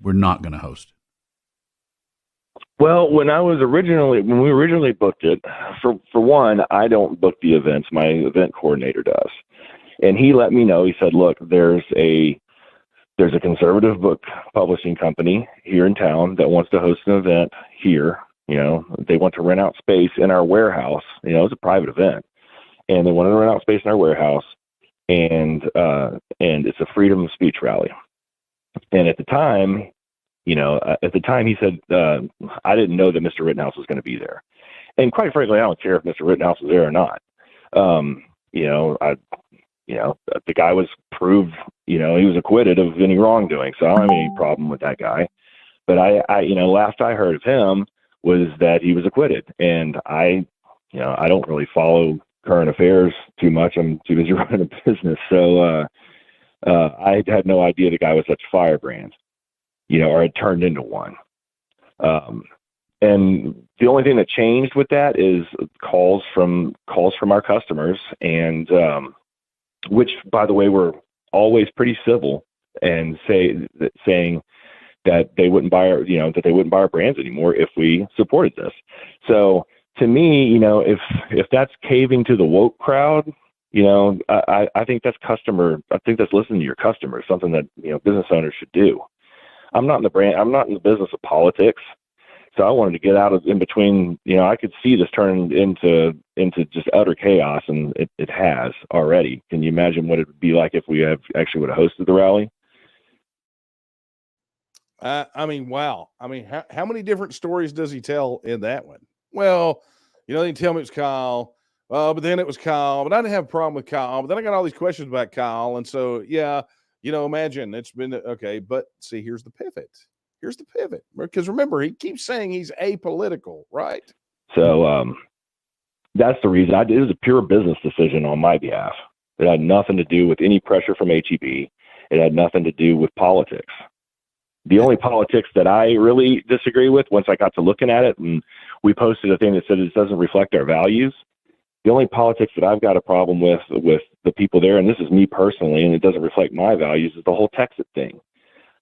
we're not going to host? Well, when we originally booked it, for one, I don't book the events. My event coordinator does. And he let me know, he said, look, there's a conservative book publishing company here in town that wants to host an event here. They want to rent out space in our warehouse. It's a private event. And they want to rent out space in our warehouse. And it's a freedom of speech rally. And at the time, he said, I didn't know that Mr. Rittenhouse was going to be there. And quite frankly, I don't care if Mr. Rittenhouse was there or not. The guy was proved, he was acquitted of any wrongdoing. So I don't have any problem with that guy. But last I heard of him was that he was acquitted. And I don't really follow current affairs too much. I'm too busy running a business. So I had no idea the guy was such a firebrand, or had turned into one. And the only thing that changed with that is calls from our customers, and which, by the way, were always pretty civil, and saying that they wouldn't buy our brands anymore if we supported this. So to me, if that's caving to the woke crowd, I think that's listening to your customers, something that, business owners should do. I'm not in the business of politics. So I wanted to get out of in between. I could see this turning into just utter chaos, and it has already. Can you imagine what it would be like if we actually would have hosted the rally? I mean, wow. I mean, how many different stories does he tell in that one? Well, they didn't tell me it was Kyle. But then it was Kyle. But I didn't have a problem with Kyle. But then I got all these questions about Kyle. And so, yeah, imagine it's been okay. But see, here's the pivot. Because remember, he keeps saying he's apolitical, right? So that's the reason. It was a pure business decision on my behalf. It had nothing to do with any pressure from HEB. It had nothing to do with politics. The only politics that I really disagree with, once I got to looking at it, and we posted a thing that said it doesn't reflect our values. The only politics that I've got a problem with the people there, and this is me personally, and it doesn't reflect my values, is the whole TEXIT thing.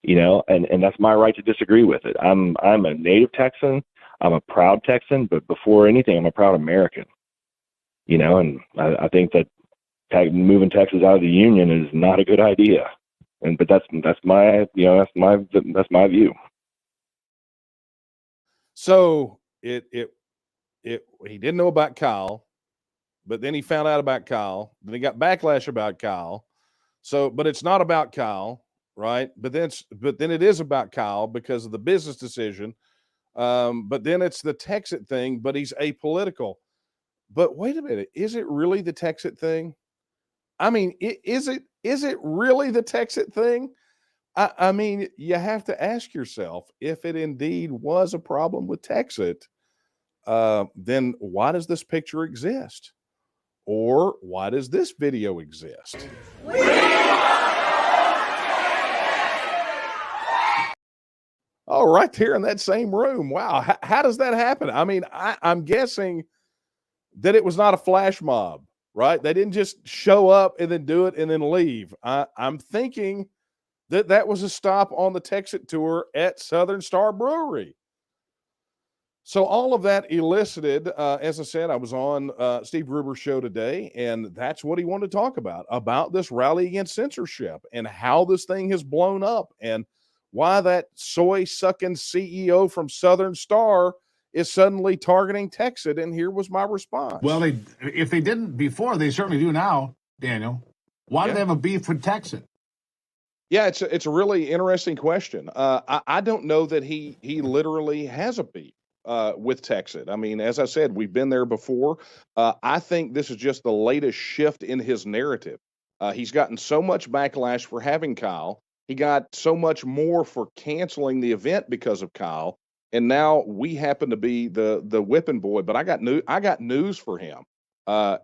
And that's my right to disagree with it. I'm a native Texan. I'm a proud Texan, but before anything, I'm a proud American. And I think that moving Texas out of the Union is not a good idea. But that's my view. So he didn't know about Kyle, but then he found out about Kyle. Then he got backlash about Kyle. So, but it's not about Kyle. Right. But then it is about Kyle because of the business decision. But then it's the TEXIT thing, but he's apolitical. But wait a minute. Is it really the TEXIT thing? I mean, is it really the TEXIT thing? I mean, you have to ask yourself, if it indeed was a problem with TEXIT, then why does this picture exist? Or why does this video exist? Oh, right there in that same room. Wow. How does that happen? I mean, I'm guessing that it was not a flash mob, right? They didn't just show up and then do it and then leave. I'm thinking that was a stop on the TEXIT tour at Southern Star Brewery. So all of that elicited, as I said, I was on Steve Gruber's show today, and that's what he wanted to talk about this rally against censorship and how this thing has blown up and why that soy-sucking CEO from Southern Star is suddenly targeting TEXIT, and here was my response. Well, if they didn't before, they certainly do now, Daniel. Why do they have a beef with TEXIT? Yeah, it's a really interesting question. I don't know that he literally has a beef with TEXIT. I mean, as I said, we've been there before. I think this is just the latest shift in his narrative. He's gotten so much backlash for having Kyle. He got so much more for canceling the event because of Kyle, and now we happen to be the whipping boy. But I got news for him.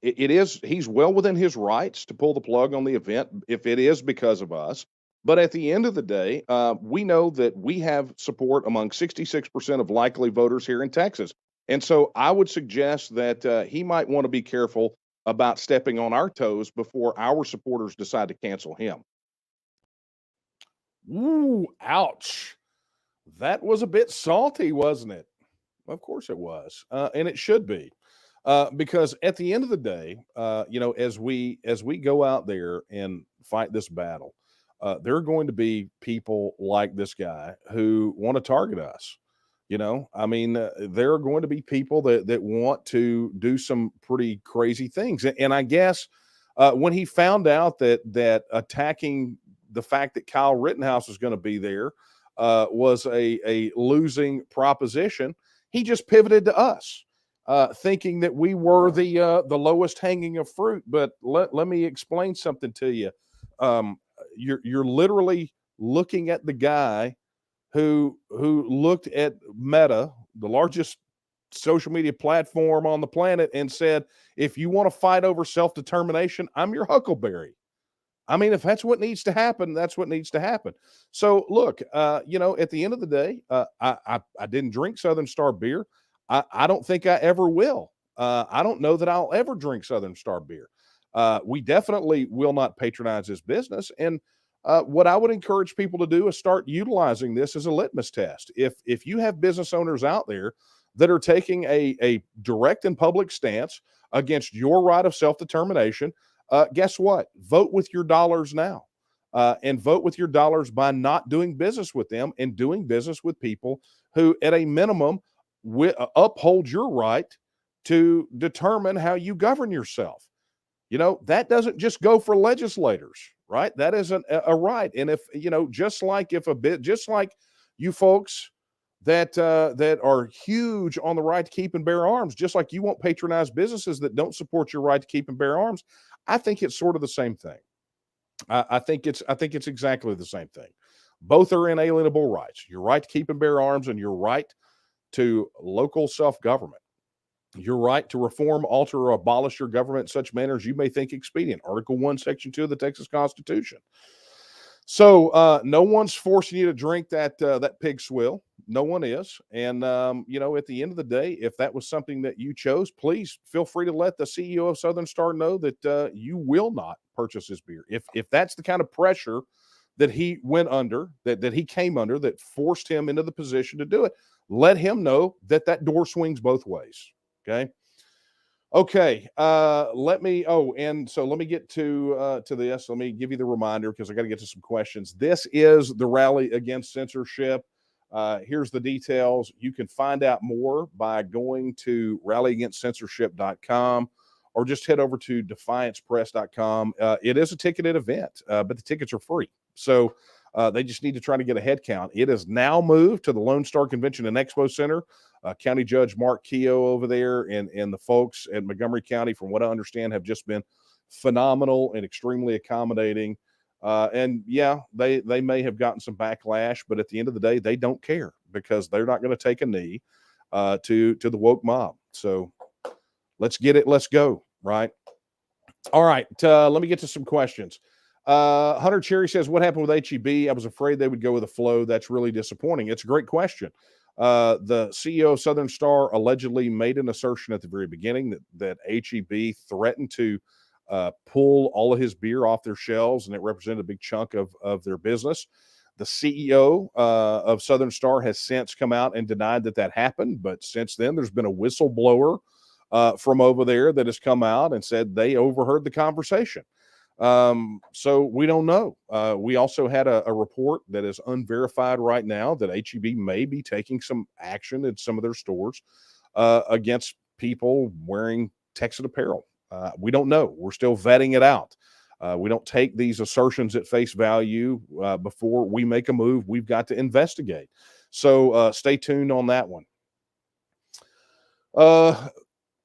He's well within his rights to pull the plug on the event if it is because of us. But at the end of the day, we know that we have support among 66% of likely voters here in Texas. And so I would suggest that he might want to be careful about stepping on our toes before our supporters decide to cancel him. Ooh, ouch. That was a bit salty, wasn't it? Of course it was. And it should be. Because at the end of the day, as we go out there and fight this battle, there are going to be people like this guy who want to target us. I mean, there are going to be people that want to do some pretty crazy things. And I guess when he found out that attacking the fact that Kyle Rittenhouse was going to be there was a losing proposition, he just pivoted to us, thinking that we were the lowest hanging of fruit. But let me explain something to you. You're literally looking at the guy who looked at Meta, the largest social media platform on the planet, and said, if you want to fight over self-determination, I'm your huckleberry. I mean, if that's what needs to happen, that's what needs to happen. So look, you know, at the end of the day, I didn't drink Southern Star beer. I don't think I ever will. I don't know that I'll ever drink Southern Star beer. We definitely will not patronize this business. And what I would encourage people to do is start utilizing this as a litmus test. If you have business owners out there that are taking a direct and public stance against your right of self-determination, guess what? Vote with your dollars now. And vote with your dollars by not doing business with them and doing business with people who, at a minimum, uphold your right to determine how you govern yourself. You know, that doesn't just go for legislators, right? That is a right. And if, you know, just like you folks that are huge on the right to keep and bear arms, just like you won't patronize businesses that don't support your right to keep and bear arms, I think it's sort of the same thing. I think it's exactly the same thing. Both are inalienable rights: your right to keep and bear arms, and your right to local self-government. Your right to reform, alter, or abolish your government in such manner as you may think expedient. Article 1, Section 2 of the Texas Constitution. So no one's forcing you to drink that pig swill. No one is. And, you know, at the end of the day, if that was something that you chose, please feel free to let the CEO of Southern Star know that you will not purchase his beer. If that's the kind of pressure that he went under, that he came under, that forced him into the position to do it, let him know that door swings both ways. Okay. Let me get to this. Let me give you the reminder because I got to get to some questions. This is the rally against censorship. Here's the details. You can find out more by going to rallyagainstcensorship.com or just head over to defiancepress.com. It is a ticketed event, but the tickets are free. So they just need to try to get a head count. It is now moved to the Lone Star Convention and Expo Center. County Judge Mark Keogh over there and the folks at Montgomery County, from what I understand, have just been phenomenal and extremely accommodating. And yeah, they may have gotten some backlash, but at the end of the day, they don't care because they're not going to take a knee to the woke mob. So let's get it. Let's go. Right. All right. Let me get to some questions. Hunter Cherry says, what happened with HEB? I was afraid they would go with the flow. That's really disappointing. It's a great question. The CEO of Southern Star allegedly made an assertion at the very beginning that HEB threatened to pull all of his beer off their shelves, and it represented a big chunk of their business. The CEO of Southern Star has since come out and denied that happened, but since then there's been a whistleblower from over there that has come out and said they overheard the conversation. So we don't know. We also had a report that is unverified right now that HEB may be taking some action in some of their stores against people wearing TEXIT apparel. We don't know. We're still vetting it out. We don't take these assertions at face value before we make a move. We've got to investigate. So stay tuned on that one.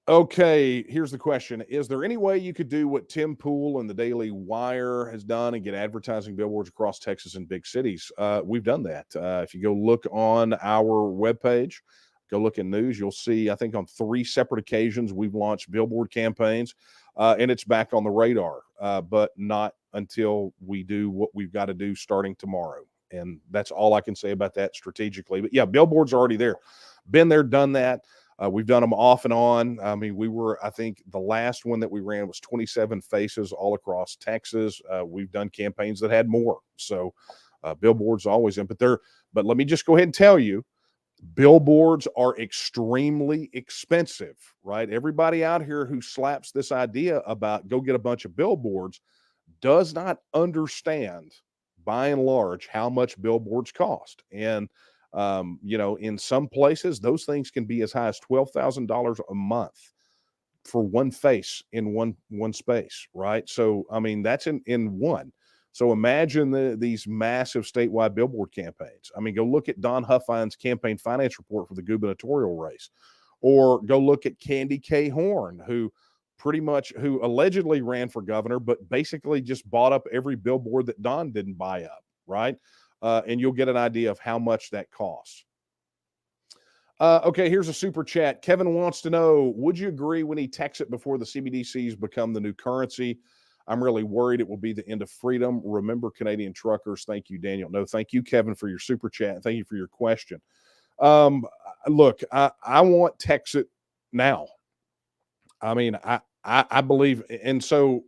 Okay, here's the question. Is there any way you could do what Tim Pool and the Daily Wire has done and get advertising billboards across Texas and big cities? We've done that. If you go look on our webpage, go look in news, you'll see, I think on 3 separate occasions, we've launched billboard campaigns, and it's back on the radar, but not until we do what we've got to do starting tomorrow. And that's all I can say about that strategically. But yeah, billboards are already there. Been there, done that. We've done them off and on. I mean, I think the last one that we ran was 27 faces all across Texas. We've done campaigns that had more. So billboards always in, but let me just go ahead and tell you, billboards are extremely expensive, right? Everybody out here who slaps this idea about go get a bunch of billboards does not understand, by and large, how much billboards cost. And you know, in some places, those things can be as high as $12,000 a month for one face in one space, right? So, I mean, that's in one. So imagine these massive statewide billboard campaigns. I mean, go look at Don Huffine's campaign finance report for the gubernatorial race, or go look at Candy K. Horn, who allegedly ran for governor, but basically just bought up every billboard that Don didn't buy up, right? And you'll get an idea of how much that costs. Okay, here's a super chat. Kevin wants to know, would you agree we need TEXIT before the CBDCs become the new currency? I'm really worried it will be the end of freedom. Remember Canadian truckers. Thank you, Daniel. No, thank you, Kevin, for your super chat. Thank you for your question. Look, I want TEXIT now. I mean, I believe, and so,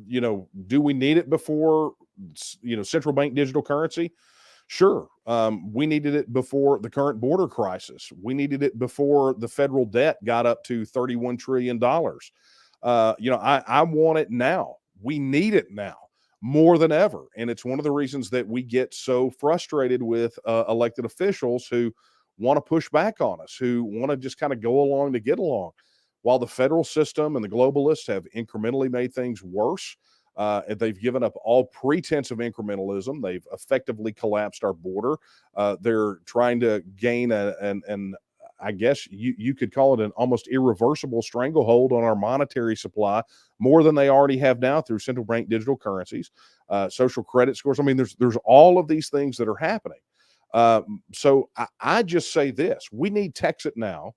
do we need it before, central bank digital currency? Sure. We needed it before the current border crisis. We needed it before the federal debt got up to $31 trillion. I want it now. We need it now more than ever. And it's one of the reasons that we get so frustrated with elected officials who want to push back on us, who want to just kind of go along to get along. While the federal system and the globalists have incrementally made things worse, they've given up all pretense of incrementalism. They've effectively collapsed our border. They're trying to gain an I guess you could call it an almost irreversible stranglehold on our monetary supply, more than they already have now through central bank digital currencies, social credit scores. I mean, there's all of these things that are happening. So I just say this: we need TEXIT now.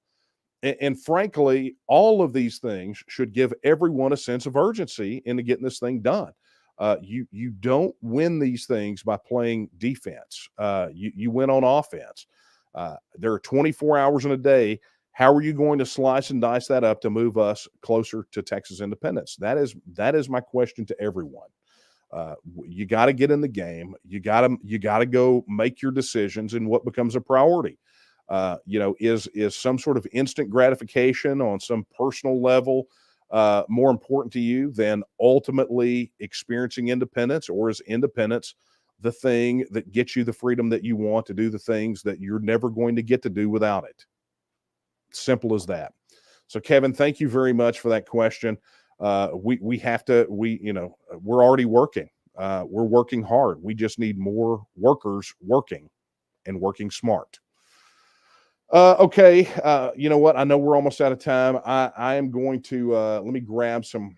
And frankly, all of these things should give everyone a sense of urgency into getting this thing done. You don't win these things by playing defense. You win on offense. There are 24 hours in a day. How are you going to slice and dice that up to move us closer to Texas independence? That is my question to everyone. You got to get in the game. You got to go make your decisions in what becomes a priority. Is some sort of instant gratification on some personal level more important to you than ultimately experiencing independence, or is independence the thing that gets you the freedom that you want to do the things that you're never going to get to do without it? Simple as that. So, Kevin, thank you very much for that question. We're already working. We're working hard. We just need more workers working and working smart. Okay. You know what? I know we're almost out of time. I am going to let me grab some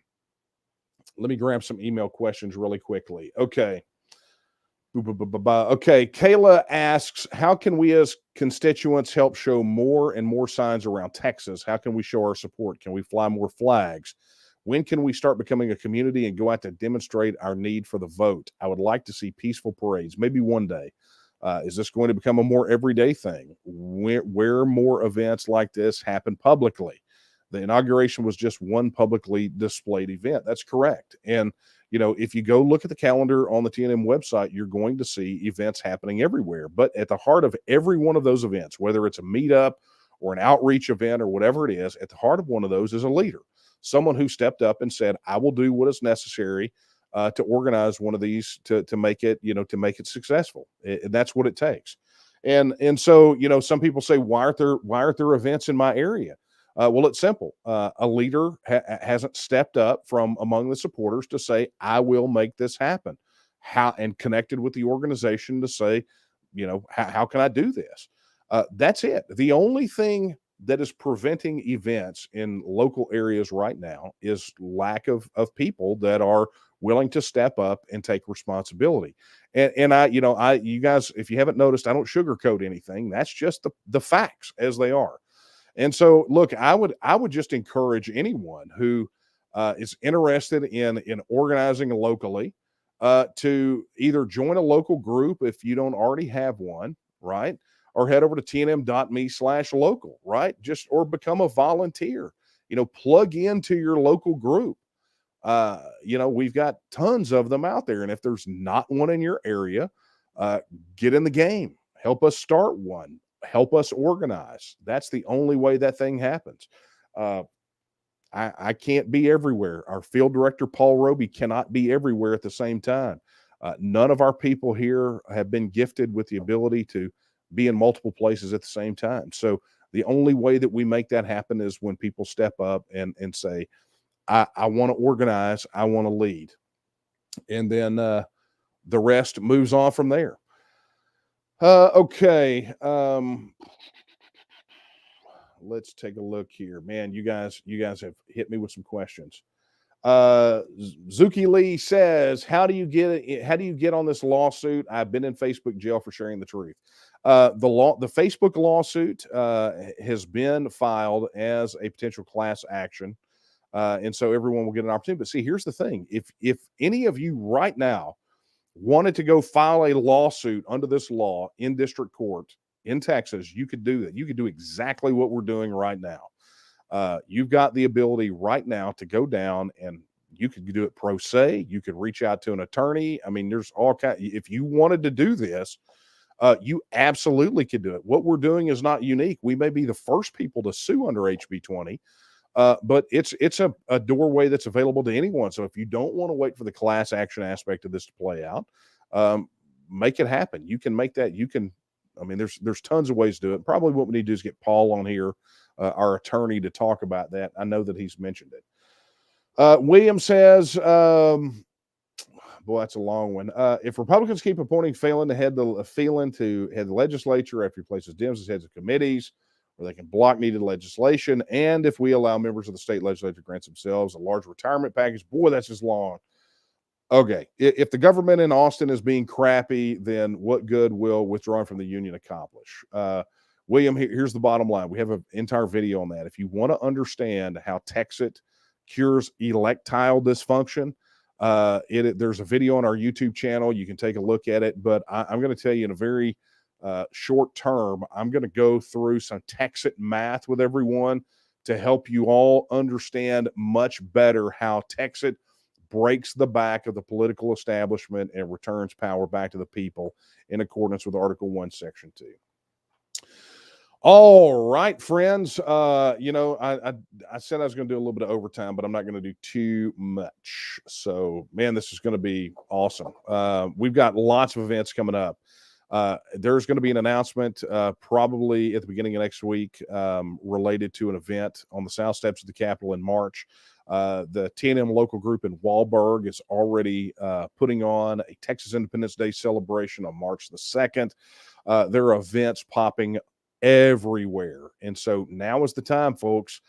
email questions really quickly. Okay. Okay. Kayla asks, how can we as constituents help show more and more signs around Texas? How can we show our support? Can we fly more flags? When can we start becoming a community and go out to demonstrate our need for the vote? I would like to see peaceful parades, maybe one day. Is this going to become a more everyday thing where more events like this happen publicly? The inauguration was just one publicly displayed event. That's correct. And, if you go look at the calendar on the TNM website, you're going to see events happening everywhere. But at the heart of every one of those events, whether it's a meetup or an outreach event or whatever it is, at the heart of one of those is a leader, someone who stepped up and said, I will do what is necessary to organize one of these to make it, to make it successful. And that's what it takes. And so, some people say, why aren't there events in my area? Well, it's simple. A leader hasn't stepped up from among the supporters to say, I will make this happen. And connected with the organization to say, how can I do this? That's it. The only thing that is preventing events in local areas right now is lack of people that are willing to step up and take responsibility. And you guys, if you haven't noticed, I don't sugarcoat anything. That's just the facts as they are. And so, look, I would just encourage anyone who is interested in organizing locally to either join a local group if you don't already have one, right? Or head over to tnm.me/local, right? Or become a volunteer, plug into your local group. We've got tons of them out there. And if there's not one in your area, get in the game, help us start one, help us organize. That's the only way that thing happens. I can't be everywhere. Our field director, Paul Roby, cannot be everywhere at the same time. None of our people here have been gifted with the ability to be in multiple places at the same time. So the only way that we make that happen is when people step up and say, I want to organize, I want to lead. And then the rest moves on from there. Okay. Let's take a look here. Man, you guys have hit me with some questions. Zuki Lee says, how do you get on this lawsuit? I've been in Facebook jail for sharing the truth. The Facebook lawsuit has been filed as a potential class action. And so everyone will get an opportunity. But see, here's the thing: if any of you right now wanted to go file a lawsuit under this law in district court in Texas, you could do that. You could do exactly what we're doing right now. You've got the ability right now to go down, and you could do it pro se. You could reach out to an attorney. I mean, there's all kind. If you wanted to do this, you absolutely could do it. What we're doing is not unique. We may be the first people to sue under HB 20, but it's a doorway that's available to anyone. So if you don't want to wait for the class action aspect of this to play out, make it happen. You can make that. You can. I mean, there's tons of ways to do it. Probably what we need to do is get Paul on here, our attorney, to talk about that. I know that he's mentioned it. William says, boy, that's a long one. If Republicans keep appointing Phelan to head the legislature after he places Dems as heads of committees, where they can block needed legislation, and if we allow members of the state legislature to grant themselves a large retirement package, boy, that's just long. Okay, if the government in Austin is being crappy, then what good will withdrawing from the union accomplish? William, here's the bottom line. We have an entire video on that. If you want to understand how TEXIT cures electile dysfunction, there's a video on our YouTube channel. You can take a look at it, but I'm going to tell you in a very short term, I'm going to go through some TEXIT math with everyone to help you all understand much better how TEXIT breaks the back of the political establishment and returns power back to the people in accordance with Article 1, Section 2. All right, friends. I said I was going to do a little bit of overtime, but I'm not going to do too much. So, man, this is going to be awesome. We've got lots of events coming up. There's going to be an announcement probably at the beginning of next week related to an event on the south steps of the Capitol in March. The TNM local group in Wahlberg is already putting on a Texas Independence Day celebration on March the 2nd. There are events popping everywhere. And so now is the time, folks.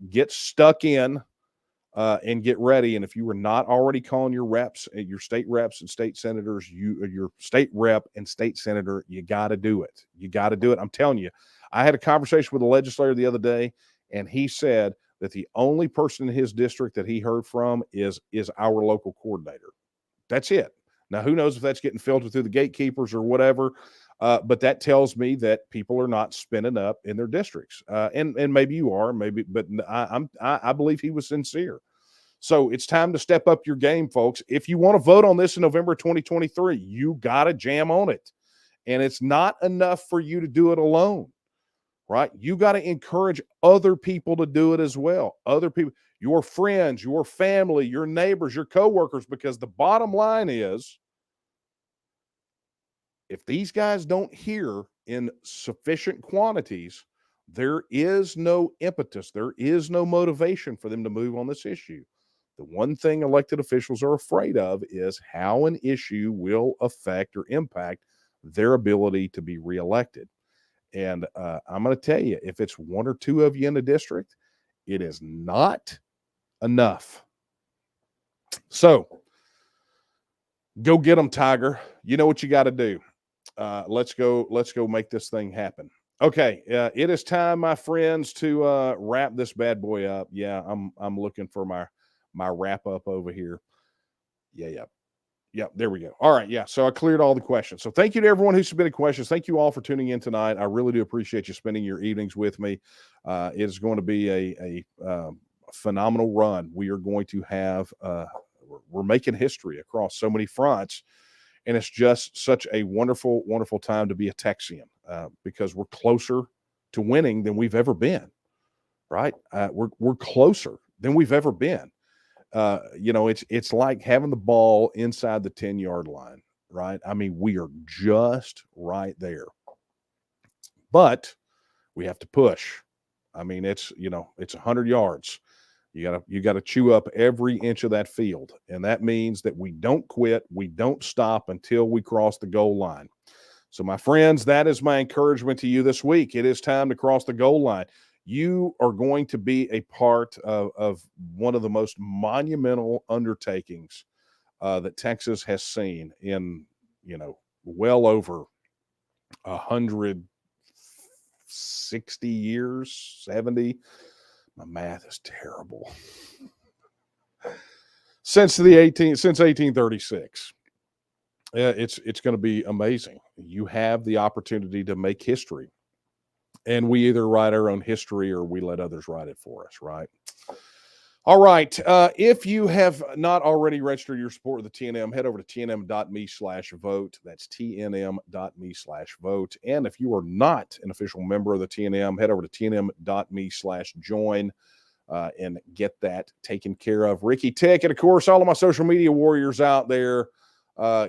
Get stuck in and get ready. And if you were not already calling your reps, your state reps and state senators, your state rep and state senator, you got to do it. You got to do it. I'm telling you, I had a conversation with a legislator the other day, and he said that the only person in his district that he heard from is our local coordinator. That's it. Now, who knows if that's getting filtered through the gatekeepers or whatever, but that tells me that people are not spinning up in their districts. And maybe you are, maybe, but I believe he was sincere. So it's time to step up your game, folks. If you want to vote on this in November 2023, you got to jam on it. And it's not enough for you to do it alone, right? You got to encourage other people to do it as well. Other people, your friends, your family, your neighbors, your coworkers, because the bottom line is, if these guys don't hear in sufficient quantities, there is no impetus, there is no motivation for them to move on this issue. The one thing elected officials are afraid of is how an issue will affect or impact their ability to be reelected. And I'm going to tell you, if it's one or two of you in the district, it is not enough. So go get them, Tiger. You know what you got to do. Let's go make this thing happen. Okay, it is time, my friends, to wrap this bad boy up. Yeah, I'm looking for my wrap up over here. Yeah, there we go. All right, yeah. So I cleared all the questions. So thank you to everyone who submitted questions. Thank you all for tuning in tonight. I really do appreciate you spending your evenings with me. It is going to be a phenomenal run. We are going to have we're making history across so many fronts. And it's just such a wonderful, wonderful time to be a Texian because we're closer to winning than we've ever been, right? We're closer than we've ever been. It's like having the ball inside the 10-yard line, right? I mean, we are just right there. But we have to push. I mean, it's 100 yards. You got to chew up every inch of that field. And that means that we don't quit. We don't stop until we cross the goal line. So my friends, that is my encouragement to you this week. It is time to cross the goal line. You are going to be a part of one of the most monumental undertakings that Texas has seen in, well over 160 years, 70. My math is terrible. Since 1836. It's going to be amazing. You have the opportunity to make history. And we either write our own history or we let others write it for us, right? All right. If you have not already registered your support with the TNM, head over to tnm.me/vote. That's tnm.me/vote. And if you are not an official member of the TNM, head over to tnm.me/join and get that taken care of. Ricky Tick, and of course, all of my social media warriors out there.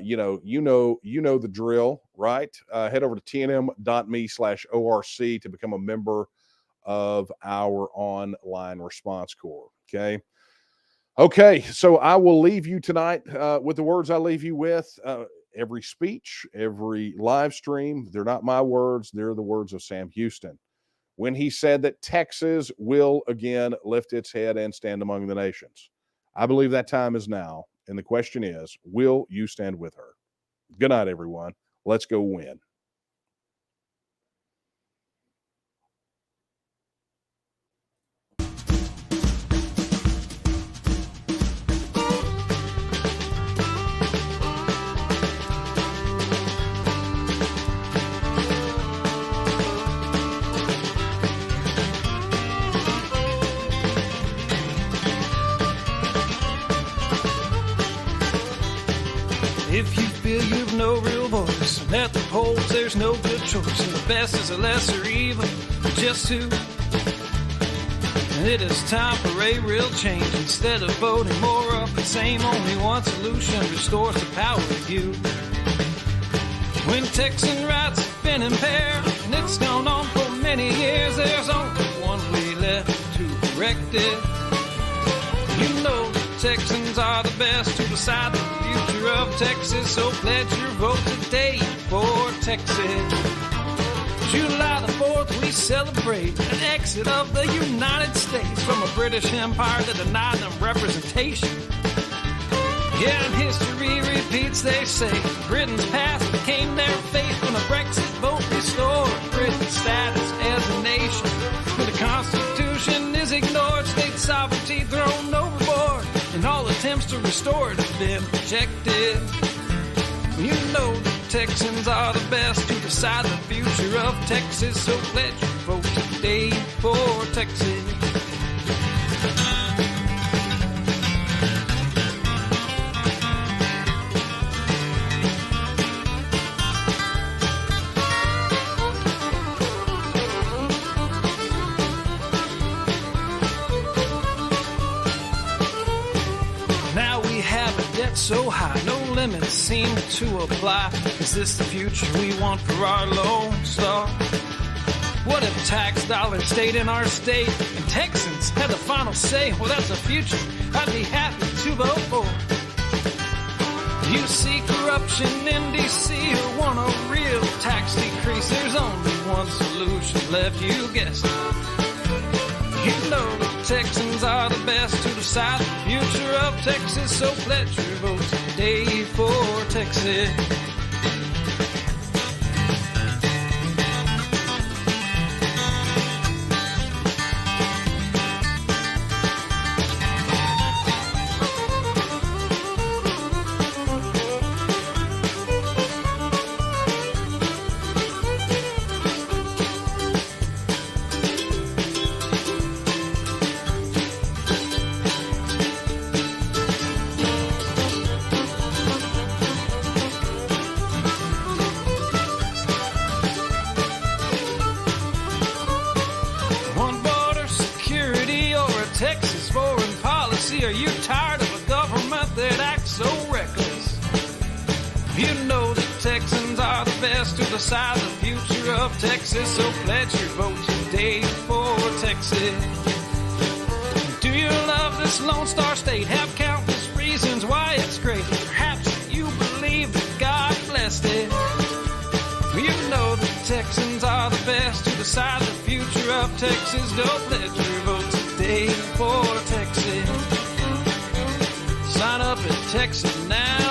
You know the drill, right? Head over to tnm.me/ORC to become a member of our online response corps. Okay. So I will leave you tonight with the words I leave you with. Every speech, every live stream, they're not my words. They're the words of Sam Houston when he said that Texas will again lift its head and stand among the nations. I believe that time is now. And the question is, will you stand with her? Good night, everyone. Let's go win. If you feel you've no real voice, and at the polls there's no good choice, and the best is a lesser evil, just who? And it is time for a real change. Instead of voting more of the same, only one solution restores the power of you. When Texan rights have been impaired, and it's gone on for many years, there's only one way left to correct it. You know Texans are the best to decide the future of Texas, so pledge your vote today for Texas. July the 4th, we celebrate an exit of the United States from a British Empire that denied them representation. Yeah, and history repeats, they say. Britain's past became their fate when a Brexit vote restored Britain's status as a nation. When the Constitution is ignored, state sovereignty thrown overboard, and all attempts to restore it have been rejected. You know the Texans are the best to decide the future of Texas, so pledge your vote today for Texas. So high, no limits seem to apply. Is this the future we want for our Lone Star? What if tax dollars stayed in our state and Texans had the final say? Well, that's a future I'd be happy to vote for. You see corruption in D.C. or want a real tax decrease? There's only one solution left, you guessed it. You know the Texans are the best to decide the future of Texas, so pledge your vote today for Texas. Are you tired of a government that acts so reckless? You know the Texans are the best to decide the future of Texas, so pledge your vote today for Texas. Do you love this Lone Star state? Have countless reasons why it's great. Perhaps you believe that God blessed it. You know the Texans are the best to decide the future of Texas. Don't pledge your vote today for Texas. Sign up at Texas now.